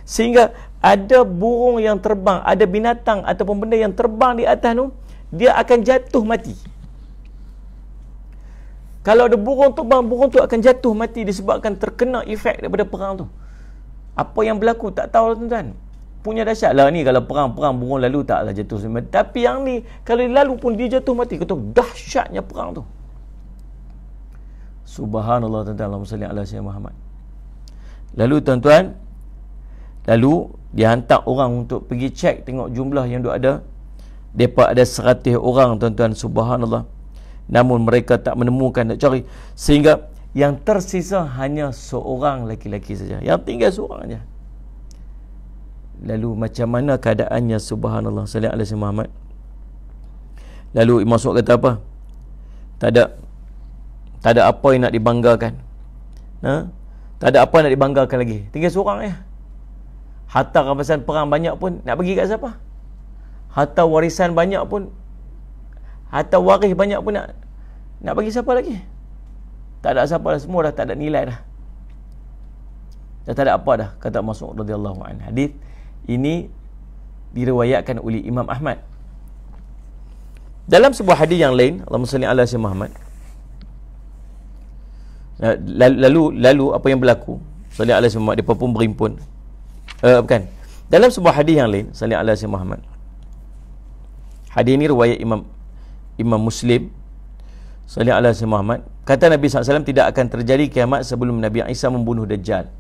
sehingga ada burung yang terbang, ada binatang ataupun benda yang terbang di atas tu, dia akan jatuh mati. Kalau ada burung terbang, burung tu akan jatuh mati disebabkan terkena efek daripada perang tu. Apa yang berlaku tak tahu, tuan-tuan. Punya dahsyat lah ni, kalau perang burung lalu taklah jatuh mati. Tapi yang ni, kalau lalu pun dia jatuh mati. Kata dahsyatnya perang tu. Subhanallah, tuan-tuan. Allahumma salli ala Sayyidina Muhammad. Lalu tuan-tuan, dia hantar orang untuk pergi cek tengok jumlah yang ada. Depa ada 100 orang, tuan-tuan. Subhanallah. Namun mereka tak menemukan, nak cari, sehingga yang tersisa hanya seorang lelaki saja. Yang tinggal seorang saja. Lalu macam mana keadaannya? Subhanallah, salli ala Sayyidina Muhammad. Lalu Imam Mas'ud kata apa? Tak ada apa yang nak dibanggakan. Tak ada apa yang nak dibanggakan lagi. Tinggal seorang je. Harta rampasan perang banyak pun nak bagi kat siapa? Harta warisan banyak pun, harta waris banyak pun nak bagi siapa lagi? Tak ada siapa dah, semua dah tak ada nilai dah. Dah tak ada apa dah, kata Mas'ud radhiyallahu anhu. Hadis ini diriwayatkan oleh Imam Ahmad. Dalam sebuah hadis yang lain, Allahumma salli ala Sayyidina Muhammad. Lalu apa yang berlaku? Salli ala Sayyidina Muhammad, depa pun berimpun. Bukan. Dalam sebuah hadis yang lain, salli ala Sayyidina Muhammad. Hadis ini riwayat Imam Muslim. Salli ala Sayyidina Muhammad. Kata Nabi SAW, tidak akan terjadi kiamat sebelum Nabi Isa membunuh Dajjal,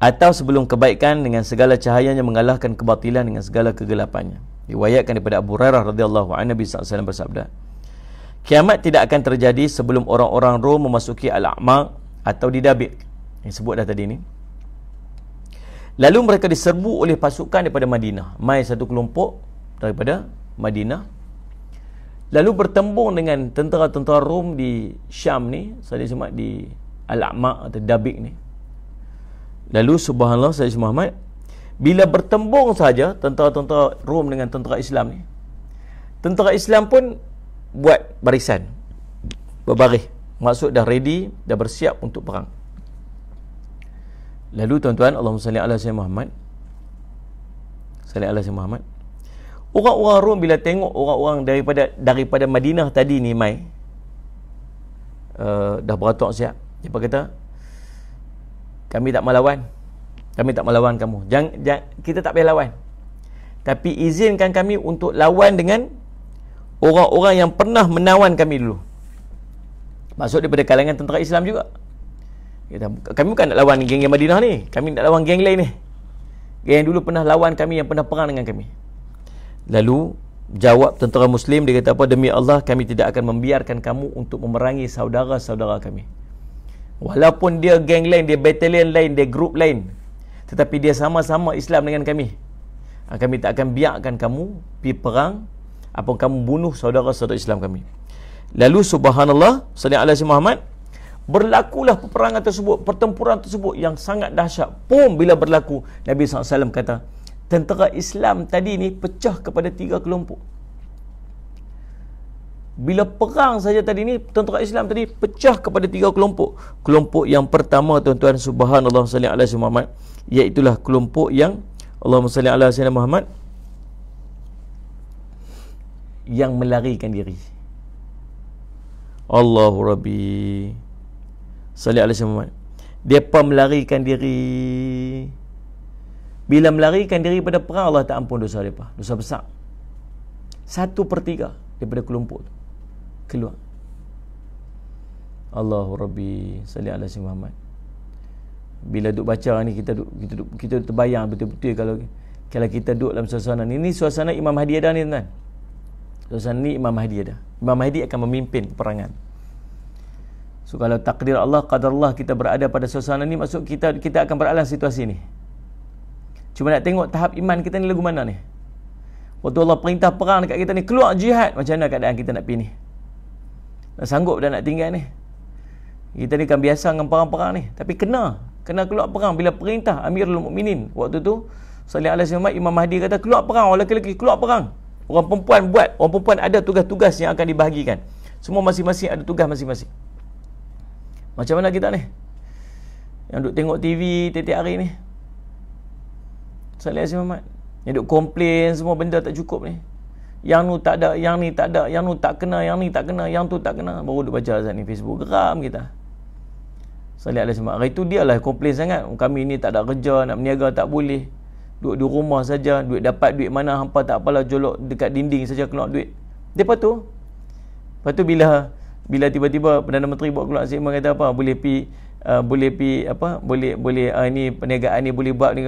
atau sebelum kebaikan dengan segala cahayanya mengalahkan kebatilan dengan segala kegelapannya. Riwayatkan daripada Abu Hurairah radhiyallahu anhu, Nabi SAW bersabda, kiamat tidak akan terjadi sebelum orang-orang Rom memasuki Al-A'maq atau di Dabiq, yang sebut dah tadi ni. Lalu mereka diserbu oleh pasukan daripada Madinah. Mai satu kelompok daripada Madinah, lalu bertembung dengan tentera-tentera Rom di Syam ni, saya semak di Al-A'maq atau Dabiq ni. Lalu subhanallah, saya Muhammad, bila bertembung saja tentera-tentera Rom dengan tentera Islam ni, tentera Islam pun buat barisan, berbaris, maksud dah ready, dah bersiap untuk perang. Lalu tuan-tuan, Allahumma salli ala Sayyidina Muhammad, salli ala Sayyidina Muhammad. Orang-orang Rom bila tengok orang-orang daripada Madinah tadi ni mai dah beratok siap, dia kata, kami tak melawan kamu. Kita tak boleh lawan. Tapi izinkan kami untuk lawan dengan orang-orang yang pernah menawan kami dulu. Maksud daripada kalangan tentera Islam juga. Kami bukan nak lawan geng-geng Madinah ni. Kami nak lawan geng lain ni. Geng yang dulu pernah lawan kami, yang pernah perang dengan kami. Lalu Jawab tentera Muslim, dia kata apa? Demi Allah, kami tidak akan membiarkan kamu untuk memerangi saudara-saudara kami. Walaupun dia geng lain, dia battalion lain, dia grup lain, tetapi dia sama-sama Islam dengan kami. Kami tak akan biarkan kamu pergi perang apa kamu bunuh saudara-saudara Islam kami. Lalu subhanallah, sallallahu alaihi Muhammad, berlakulah peperangan tersebut, pertempuran tersebut yang sangat dahsyat. Pun bila berlaku, Nabi SAW kata, tentera Islam tadi ni pecah kepada 3 kelompok. Bila perang saja tadi ni, tentera Islam tadi pecah kepada 3 kelompok. Kelompok yang pertama, tuan-tuan, subhanallah, sallallahu alaihi Muhammad, iaitulah kelompok yang Allahumma salli ala sayyidina Muhammad, yang melarikan diri. Allahu Rabbi, salli ala sayyidina Muhammad. Depa melarikan diri. Bila melarikan diri pada perang, Allah tak ampun dosa mereka. Dosa besar. 1/3 daripada kelompok tu keluar. Allahu Rabbi, salli ala sayyidina Muhammad. Bila duk baca ni, kita terbayang betul-betul kalau kita duduk dalam suasana ni. Ini suasana Imam Mahdi ada ni, tuan. Suasana ni Imam Mahdi ada. Imam Mahdi akan memimpin peperangan. So kalau takdir Allah, qadar Allah, kita berada pada suasana ni, maksud kita akan berada dalam situasi ni. Cuma nak tengok tahap iman kita ni lagu mana ni. Waktu Allah perintah perang dekat kita ni, keluar jihad, macam mana keadaan kita nak pergi ni? Nak sanggup dah nak tinggal ni? Kita ni kan biasa dengan perang-perang ni, tapi kena keluar perang. Bila perintah Amirul Mukminin waktu tu, sallallahu alaihi wasallam, Imam Mahdi kata keluar perang, orang lelaki keluar perang. Orang perempuan buat, orang perempuan ada tugas-tugas yang akan dibahagikan. Semua masing-masing ada tugas masing-masing. Macam mana kita ni yang duk tengok TV tiap-tiap hari ni, sallallahu alaihi wasallam, yang duk komplain semua benda tak cukup ni. Yang nu tak ada, yang ni tak ada, yang nu tak kena, yang ni tak kena, yang tu tak kena. Baru duk baca saat ni Facebook, geram kita. Sallallahu alaihi wasallam. Hari tu dia lah komplain sangat, kami ni tak ada kerja, nak berniaga tak boleh, duduk di rumah saja, duit dapat duit mana hampa tak apalah, jolok dekat dinding saja keluar duit. Lepas tu bila tiba-tiba Perdana Menteri buat keluar statement kata apa, boleh pi ni perniagaan ni boleh buat,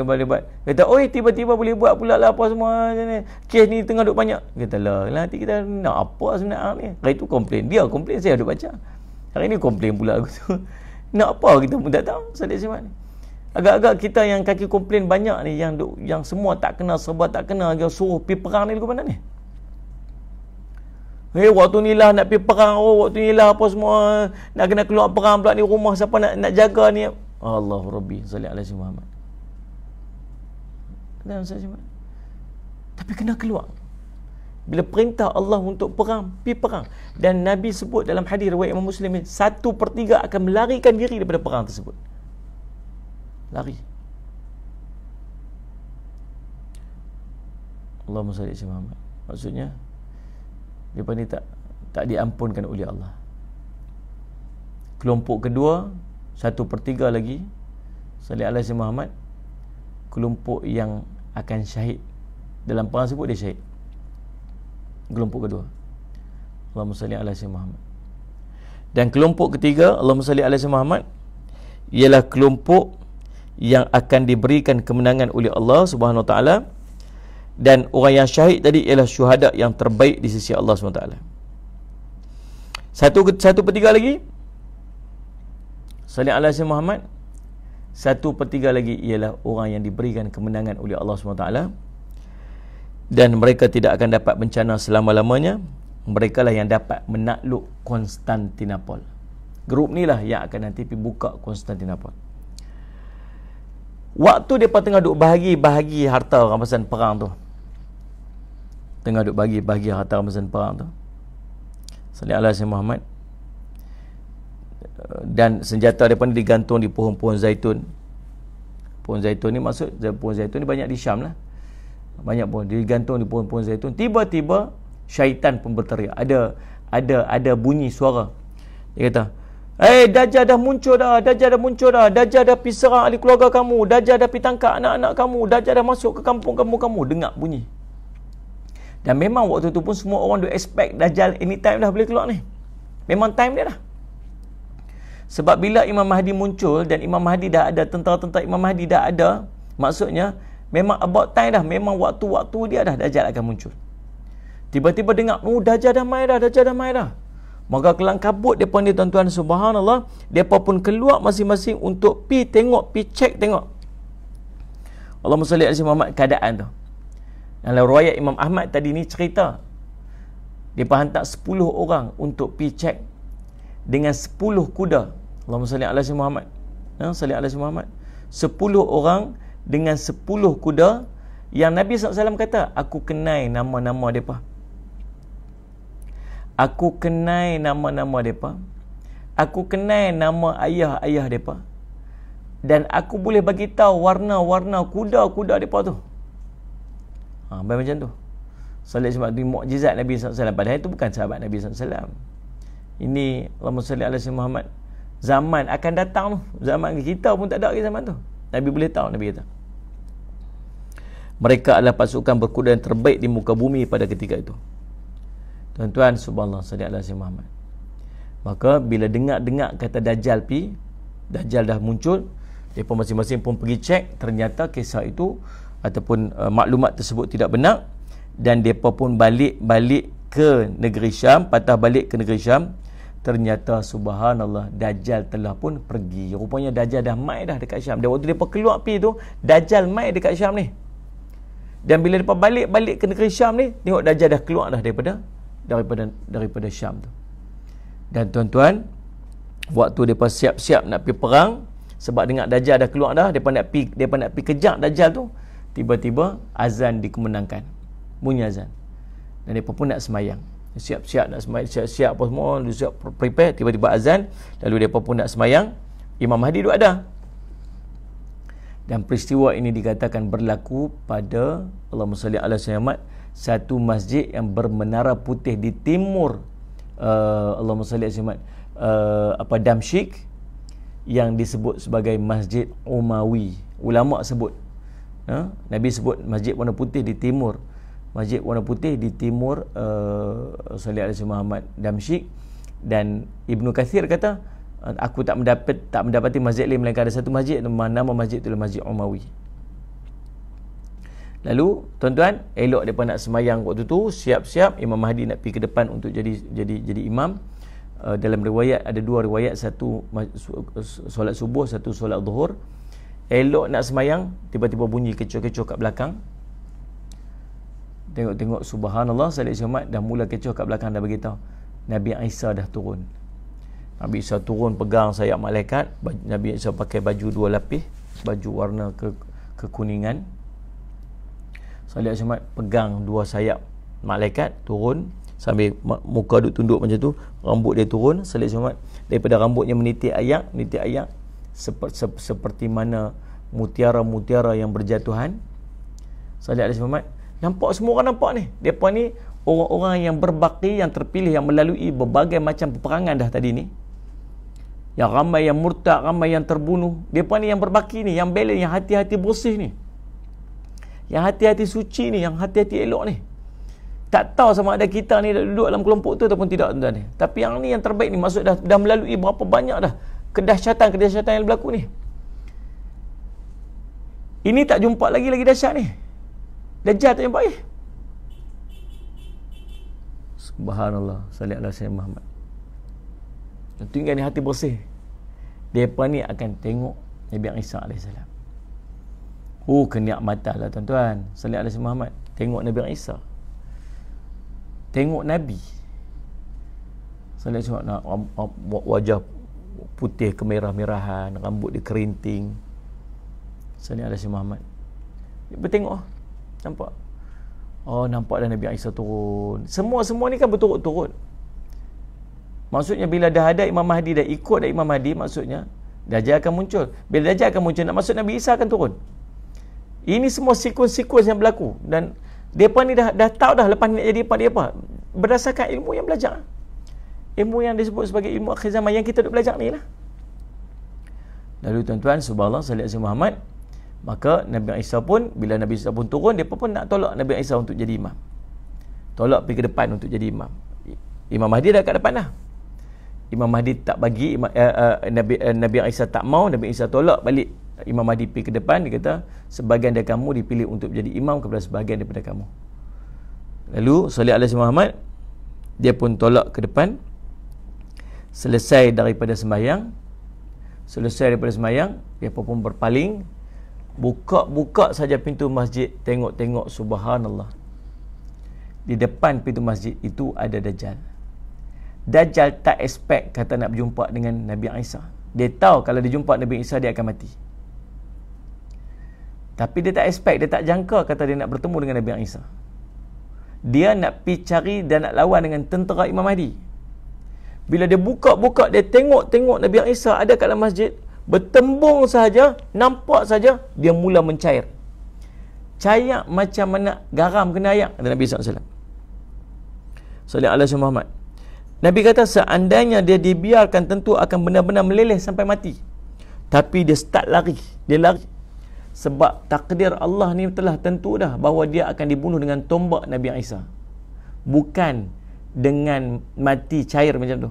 kata oi tiba-tiba boleh buat pula lah apa semua ni, kes ni tengah duk banyak. Kata lah nanti kita nak apa sebenarnya ni. Hari tu komplain, dia komplain, saya duk baca. Hari ni komplain pula aku tu. Nak apa kita pun tak tahu. Salih Simat ni, agak-agak kita yang kaki komplain banyak ni, yang semua tak kena, serba tak kena, dia suruh pergi perang ni lagu mana ni. Waktu ni lah nak pergi perang, waktu ni lah apa semua, nak kena keluar perang pula ni, rumah siapa nak jaga ni. Allahu Rabbi, salli ala sayyidina Muhammad. Dan tapi kena keluar. Bila perintah Allah untuk perang, pergi perang. Dan Nabi sebut dalam hadis riwayat Imam Muslim, 1/3 akan melarikan diri daripada perang tersebut. Lari. Allahumma salli ala Muhammad. Maksudnya mereka ni tak diampunkan oleh Allah. Kelompok kedua, 1/3 lagi, salli ala sayyidina Muhammad, kelompok yang akan syahid dalam perang tersebut, dia syahid. Kelompok kedua, Allahumma salli ala sayyidina Muhammad. Dan kelompok ketiga, Allahumma salli ala sayyidina Muhammad, ialah kelompok yang akan diberikan kemenangan oleh Allah Subhanahu Wa Taala, dan orang yang syahid tadi ialah syuhada yang terbaik di sisi Allah Subhanahu Wa Taala. 1/3 lagi, salli ala sayyidina Muhammad, 1/3 lagi ialah orang yang diberikan kemenangan oleh Allah Subhanahu Wa Taala, dan mereka tidak akan dapat bencana selama-lamanya. Mereka lah yang dapat menakluk Konstantinopel. Grup ni lah yang akan nanti pergi buka Konstantinopel. Waktu mereka tengah duk bahagi harta rampasan perang tu, tengah duk bahagi harta rampasan perang tu, sallallahu alaihi wasallam Muhammad, dan senjata mereka ni digantung di pohon-pohon zaitun. Pohon zaitun ni maksud, pohon zaitun ni banyak di Syam lah, banyak pohon digantung di pohon-pohon zaitun. Tiba-tiba syaitan pun berteriak, ada bunyi suara. Dia kata, Dajjal dah muncul dah, Dajjal dah pergi serang ahli keluarga kamu, Dajjal dah pergi tangkap anak-anak kamu, Dajjal dah masuk ke kampung kamu. Dengar bunyi. Dan memang waktu tu pun semua orang duk expect Dajjal anytime dah boleh keluar ni. Memang time dia dah. Sebab bila Imam Mahdi muncul dan Imam Mahdi dah ada, tentera-tentera Imam Mahdi dah ada, maksudnya memang about time dah, memang waktu-waktu dia dah Dajjal akan muncul. Tiba-tiba dengar, Dajjal dah mai dah, Dajjal dah mai dah. Maka kelang kabut depa ni tuan-tuan, subhanallah, depa pun keluar masing-masing untuk pi tengok, pi cek tengok. Allahumma salli ala Muhammad, keadaan tu. Dalam riwayat Imam Ahmad tadi ni cerita, depa hantar 10 orang untuk pi cek dengan 10 kuda. Allahumma salli ala Muhammad. Salli ala Muhammad. 10 orang dengan 10 kuda yang Nabi SAW kata, aku kenal nama-nama mereka. Aku kenal nama-nama mereka. Aku kenal nama ayah-ayah mereka. Dan aku boleh bagi tahu warna-warna kuda-kuda mereka tu. Macam tu. Salih sebab itu mukjizat Nabi SAW. Padahal itu bukan sahabat Nabi SAW. Ini Allahumma salli ala Muhammad. Zaman akan datang tu. Zaman kita pun tak ada lagi zaman tu. Nabi boleh tahu, Nabi kata. Mereka adalah pasukan berkuda yang terbaik di muka bumi pada ketika itu. Tuan-tuan, subhanallah, salli ala Muhammad. Maka bila dengar kata Dajjal Dajjal dah muncul, mereka masing-masing pun pergi cek, ternyata kisah itu ataupun maklumat tersebut tidak benar, dan mereka pun balik ke negeri Syam, patah balik ke negeri Syam. Ternyata subhanallah, Dajjal telah pun pergi. Rupanya Dajjal dah mai dah dekat Syam. Dan waktu mereka keluar pergi tu, Dajjal mai dekat Syam ni. Dan bila mereka balik ke negeri Syam ni, tengok Dajjal dah keluar dah daripada Syam tu. Dan tuan-tuan, waktu mereka siap-siap nak pergi perang, sebab dengar Dajjal dah keluar dah, mereka nak pergi kejar Dajjal tu, tiba-tiba azan dikemenangkan. Bunyi azan. Dan mereka pun nak semayang. Siap-siap nak semayang, siap-siap apa semua, siap prepare, tiba-tiba azan, lalu mereka pun nak semayang. Imam Mahdi duduk ada. Dan peristiwa ini dikatakan berlaku pada, Allahumma salli ala Muhammad, satu masjid yang bermenara putih di timur Allahumma salli ala Muhammad, Damsyik, yang disebut sebagai Masjid Umawi. Ulama sebut, Nabi sebut masjid warna putih di timur, masjid warna putih di timur salli ala Muhammad, Damsyik. Dan Ibnu Katsir kata, aku tak mendapati masjid lain melainkan ada satu masjid, nama masjid itu adalah Masjid Umawi. Lalu tuan-tuan, elok mereka nak semayang waktu tu, siap-siap Imam Mahdi nak pergi ke depan untuk jadi imam. Dalam riwayat ada dua riwayat, satu solat subuh, satu solat zuhur. Elok nak semayang, tiba-tiba bunyi kecoh-kecoh kat belakang. Tengok subhanallah, salih Muhammad dah mula kecoh kat belakang, dah beritahu Nabi Isa dah turun. Nabi Isa turun pegang sayap malaikat. Nabi Isa pakai baju 2 lapis, baju warna kekuningan. Salih Muhammad pegang 2 sayap malaikat, turun sambil muka duk tunduk macam tu, rambut dia turun. Salih Muhammad daripada rambutnya menitik ayak seperti mana mutiara-mutiara yang berjatuhan. Salih Muhammad, nampak semua orang nampak ni. Depa ni orang-orang yang berbakti, yang terpilih, yang melalui berbagai macam peperangan dah tadi ni. Yang ramai yang murtad, ramai yang terbunuh. Depa ni yang berbakti ni, yang bela, yang hati-hati bersih ni, yang hati-hati suci ni, yang hati-hati elok ni. Tak tahu sama ada kita ni duduk dalam kelompok tu ataupun tidak, tuan-tuan ni. Tapi yang ni yang terbaik ni, maksud dah melalui berapa banyak dah kedahsyatan yang berlaku ni. Ini tak jumpa lagi dahsyat ni. Dajjal tak jumpa lagi. Subhanallah, salli ala Sayyidina Muhammad. Tinggal ni hati bersih. Mereka ni akan tengok Nabi Isa AS. Kenikmatan lah tuan-tuan. Salli ala Sayyidina Muhammad. Tengok Nabi Isa. Tengok Nabi. Salli ala Sayyidina Muhammad. Wajah putih kemerah-merahan, rambut dia kerinting. Salli ala Sayyidina Muhammad. Dia tengok, nampak. Nampak dah Nabi Isa turun. Semua ni kan berturut-turut. Maksudnya bila dah ada Imam Mahdi, dah ikut dah Imam Mahdi, maksudnya Dajjal akan muncul. Bila Dajjal akan muncul, nak maksud Nabi Isa akan turun. Ini semua sekuens-sekuens yang berlaku. Dan mereka ni dah tahu dah lepas ni nak jadi apa dia apa. Berdasarkan ilmu yang belajar. Ilmu yang disebut sebagai ilmu akhir zaman yang kita duk belajar ni lah. Lalu tuan-tuan, subhanallah, sallallahu alaihi Muhammad, maka Nabi Isa pun, bila Nabi Isa pun turun, mereka pun nak tolak Nabi Isa untuk jadi imam. Tolak pergi ke depan untuk jadi imam. Imam Mahdi dah kat depan dah. Imam Mahdi tak bagi, Nabi Isa tak mau, Nabi Isa tolak balik. Imam Mahdi pergi ke depan, dia kata, sebahagian dari kamu dipilih untuk jadi imam kepada sebahagian daripada kamu. Lalu salih alaihi Muhammad, dia pun tolak ke depan. Selesai daripada sembahyang, dia pun berpaling, buka saja pintu masjid, tengok subhanallah, di depan pintu masjid itu ada Dajjal. Dajjal tak expect kata nak berjumpa dengan Nabi Isa. Dia tahu kalau dia jumpa Nabi Isa dia akan mati, tapi dia tak expect, dia tak jangka kata dia nak bertemu dengan Nabi Isa. Dia nak pergi cari dan nak lawan dengan tentera Imam Mahdi. Bila dia buka, dia tengok Nabi Isa ada kat dalam masjid, bertembung saja, nampak saja, dia mula mencair. Cair macam mana garam kena air, kata Nabi SAW. Sallallahu alaihi Muhammad. Nabi kata seandainya dia dibiarkan, tentu akan benar-benar meleleh sampai mati. Tapi dia start lari. Dia lari. Sebab takdir Allah ni telah tentu dah bahawa dia akan dibunuh dengan tombak Nabi Isa, bukan dengan mati cair macam tu.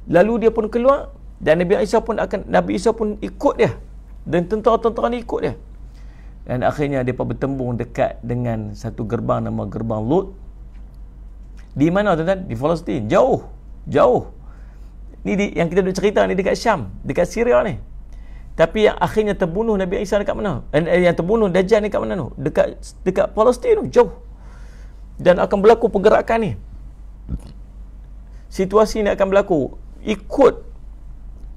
Lalu dia pun keluar, dan Nabi Isa pun ikut dia, dan tentera-tentera ni ikut dia. Dan akhirnya dia pun bertembung dekat dengan satu gerbang, nama gerbang Lut. Di mana tuan-tuan? Di Palestin. Jauh. Ni yang kita duk cerita ni dekat Syam, dekat Syria ni. Tapi yang akhirnya terbunuh Nabi Isa dekat mana? Yang terbunuh Dajjal ni dekat mana tu? Dekat Palestin tu, jauh. Dan akan berlaku pergerakan ni. Situasi ni akan berlaku. Ikut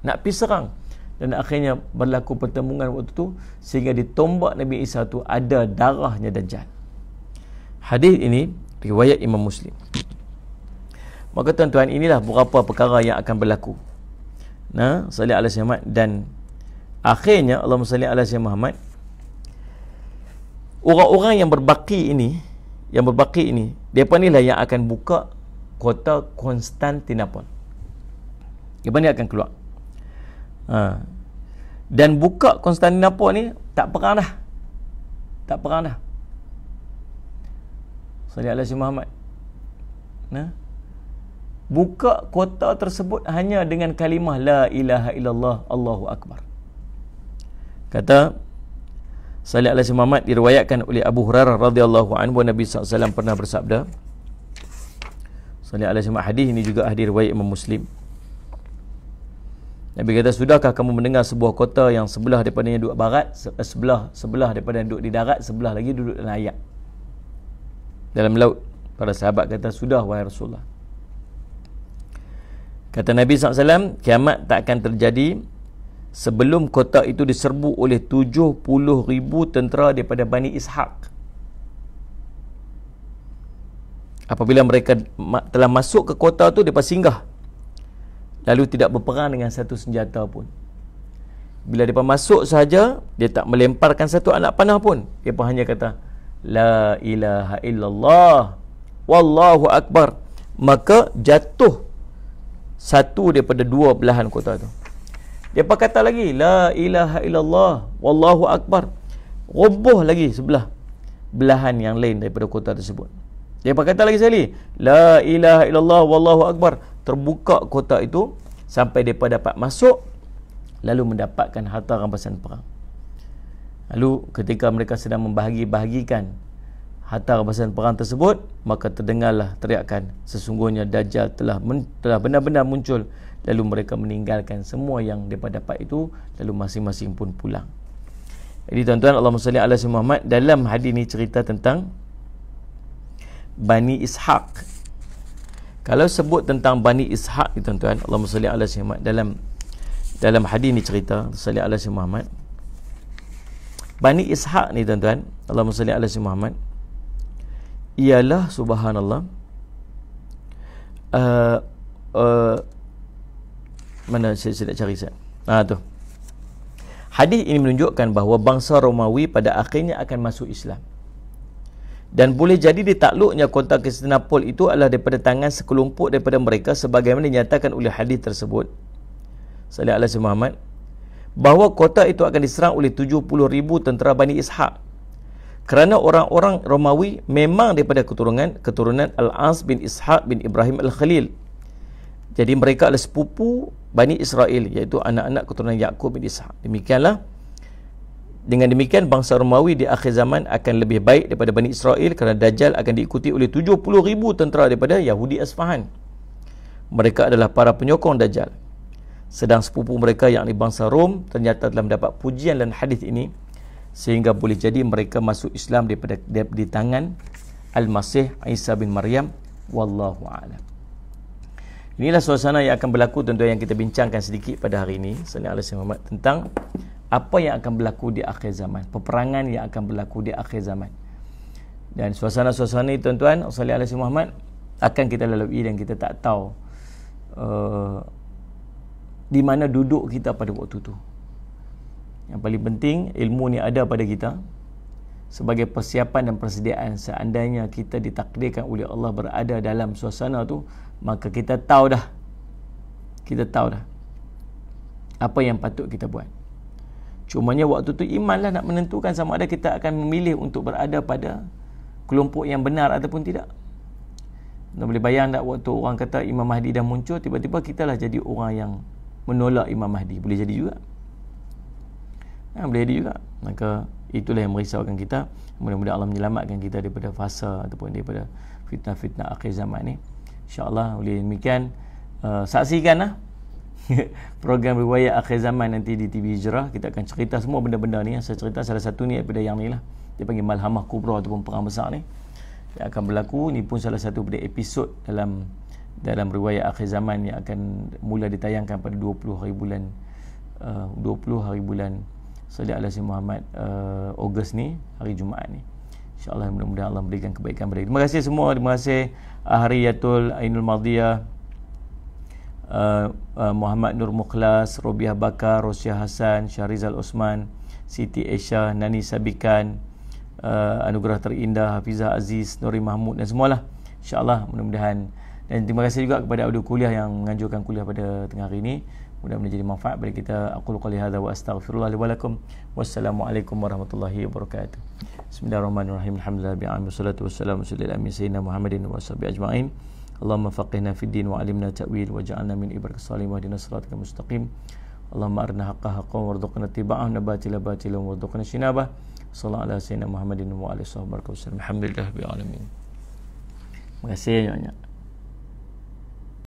nak pergi serang. Dan akhirnya berlaku pertembungan waktu tu, sehingga ditombak Nabi Isa tu ada darahnya Dajjal. Hadis ini riwayat Imam Muslim. Maka tuan-tuan, inilah beberapa perkara yang akan berlaku. Nah, salih alaihi Muhammad. Dan akhirnya Allahumma salli ala sayyidina Muhammad, orang-orang yang berbaki ini, mereka inilah yang akan buka kota Konstantinopel. Mereka ni akan keluar. Dan buka Konstantinopel ni tak perang dah. Salli ala sayyidina Muhammad. Buka kota tersebut hanya dengan kalimah la ilaha illallah Allahu akbar. Kata salih alaihi Muhammad, diriwayatkan oleh Abu Hurairah radhiyallahu anhu, Nabi SAW pernah bersabda, salih alaihi Muhammad, hadis ini juga hadis riwayat Imam Muslim. Nabi kata, sudahkah kamu mendengar sebuah kota yang sebelah daripadanya duduk barat, sebelah daripada duduk di darat, sebelah lagi duduk dalam air, dalam laut? Para sahabat kata, sudah wahai Rasulullah. Kata Nabi SAW, kiamat tak akan terjadi sebelum kota itu diserbu oleh 70,000 tentera daripada Bani Ishaq. Apabila mereka telah masuk ke kota tu, mereka singgah, lalu tidak berperang dengan satu senjata pun. Bila mereka masuk saja, dia tak melemparkan satu anak panah pun. Mereka hanya kata la ilaha illallah wallahu akbar, maka jatuh satu daripada dua belahan kota tu. Dia kata lagi la ilaha illallah wallahu akbar, roboh lagi sebelah belahan yang lain daripada kota tersebut. Dia kata lagi sekali la ilaha illallah wallahu akbar, terbuka kota itu sampai mereka dapat masuk, lalu mendapatkan harta rampasan perang. Lalu ketika mereka sedang membahagi-bahagikan harta rampasan perang tersebut, maka terdengarlah teriakan, sesungguhnya Dajjal telah benar-benar muncul. Lalu mereka meninggalkan semua yang mereka dapat itu, lalu masing-masing pun pulang. Jadi tuan-tuan, Allahumma salli ala sayyidina Muhammad, dalam hadis ini cerita tentang Bani Ishaq. Kalau sebut tentang Bani Ishaq ni tuan-tuan, Allahumma salli ala sayyidina Muhammad, dalam hadis ini cerita salli ala sayyidina Muhammad, Bani Ishaq ni tuan-tuan, Allahumma salli ala sayyidina Muhammad, ialah subhanallah, mana saya nak cari tu. Hadis ini menunjukkan bahawa bangsa Romawi pada akhirnya akan masuk Islam. Dan boleh jadi ditakluknya kota Konstantinopel itu adalah daripada tangan sekelompok daripada mereka, sebagaimana dinyatakan oleh hadis tersebut sallallahu alaihi Muhammad, bahawa kota itu akan diserang oleh 70,000 tentera Bani Ishaq. Kerana orang-orang Romawi memang daripada keturunan Al-As bin Ishaq bin Ibrahim Al-Khalil. Jadi mereka adalah sepupu Bani Israel, iaitu anak-anak keturunan Yaqub bin Ishaq. Demikianlah Dengan demikian bangsa Romawi di akhir zaman akan lebih baik daripada Bani Israel kerana Dajjal akan diikuti oleh 70,000 tentera daripada Yahudi Asfahan. Mereka adalah para penyokong Dajjal. Sedang sepupu mereka yakni bangsa Rom ternyata telah mendapat pujian dalam hadis ini sehingga boleh jadi mereka masuk Islam daripada di tangan Al-Masih Isa bin Maryam. Wallahu a'lam. Inilah suasana yang akan berlaku tuan-tuan yang kita bincangkan sedikit pada hari ini sallallahu alaihi wasallam tentang apa yang akan berlaku di akhir zaman, peperangan yang akan berlaku di akhir zaman. Dan suasana-suasana ini tuan-tuan sallallahu alaihi wasallam akan kita lalui dan kita tak tahu di mana duduk kita pada waktu itu. Yang paling penting ilmu ni ada pada kita sebagai persiapan dan persediaan seandainya kita ditakdirkan oleh Allah berada dalam suasana tu, maka kita tahu dah apa yang patut kita buat. Cumanya waktu tu imanlah nak menentukan sama ada kita akan memilih untuk berada pada kelompok yang benar ataupun tidak. Anda boleh bayang tak waktu orang kata Imam Mahdi dah muncul, tiba-tiba kita lah jadi orang yang menolak Imam Mahdi. Boleh jadi juga. Boleh jadi juga. Maka itulah yang merisaukan kita. Mudah-mudahan Allah menyelamatkan kita daripada fasa ataupun daripada fitnah-fitnah akhir zaman ni. InsyaAllah oleh demikian saksikanlah program riwayat akhir zaman nanti di TV Hijrah. Kita akan cerita semua benda-benda ni. Saya cerita salah satu ni daripada yang ni lah. Dia panggil Malhamah Kubra ataupun perang besar ni yang akan berlaku. Ni pun salah satu pada episod dalam riwayat akhir zaman yang akan mula ditayangkan pada 20 hari bulan Sallallahu Alaihi Muhammad Ogos ni, hari Jumaat ni. InsyaAllah mudah-mudahan Allah berikan kebaikan kepada kita. Terima kasih semua. Terima kasih Hariyatul Ainul Madiyah, Muhammad Nur Mukhlas, Robiah Bakar, Rosyah Hassan, Syahrizal Osman, Siti Aisyah, Nani Sabikan, Anugerah Terindah, Hafizah Aziz, Nuri Mahmud dan semualah. InsyaAllah mudah-mudahan. Dan terima kasih juga kepada audio kuliah yang menganjurkan kuliah pada tengah hari ini. Mudah-mudahan jadi manfaat bagi kita. Aqulu qouli hadza wa astaghfirullah li wa lakum. Wassalamualaikum warahmatullahi wabarakatuh. Bismillahirrahmanirrahim. Alhamdulillah wassalatu wassalamu ala sayyidina Muhammadin wa sahbihi ajma'in. Allahumma faqihna fid din wa 'allimna ta'wil waj'alna min ibadika salihin wahdina siratal mustaqim. Allahumma arina haqqan haqqan warzuqna ittiba'ahu wa batila batilan warzuqna ijtinabah. Sallallahu ala sayyidina Muhammadin wa alihi wasallam. Alhamdulillah rabbil alamin. Terima kasih banyak.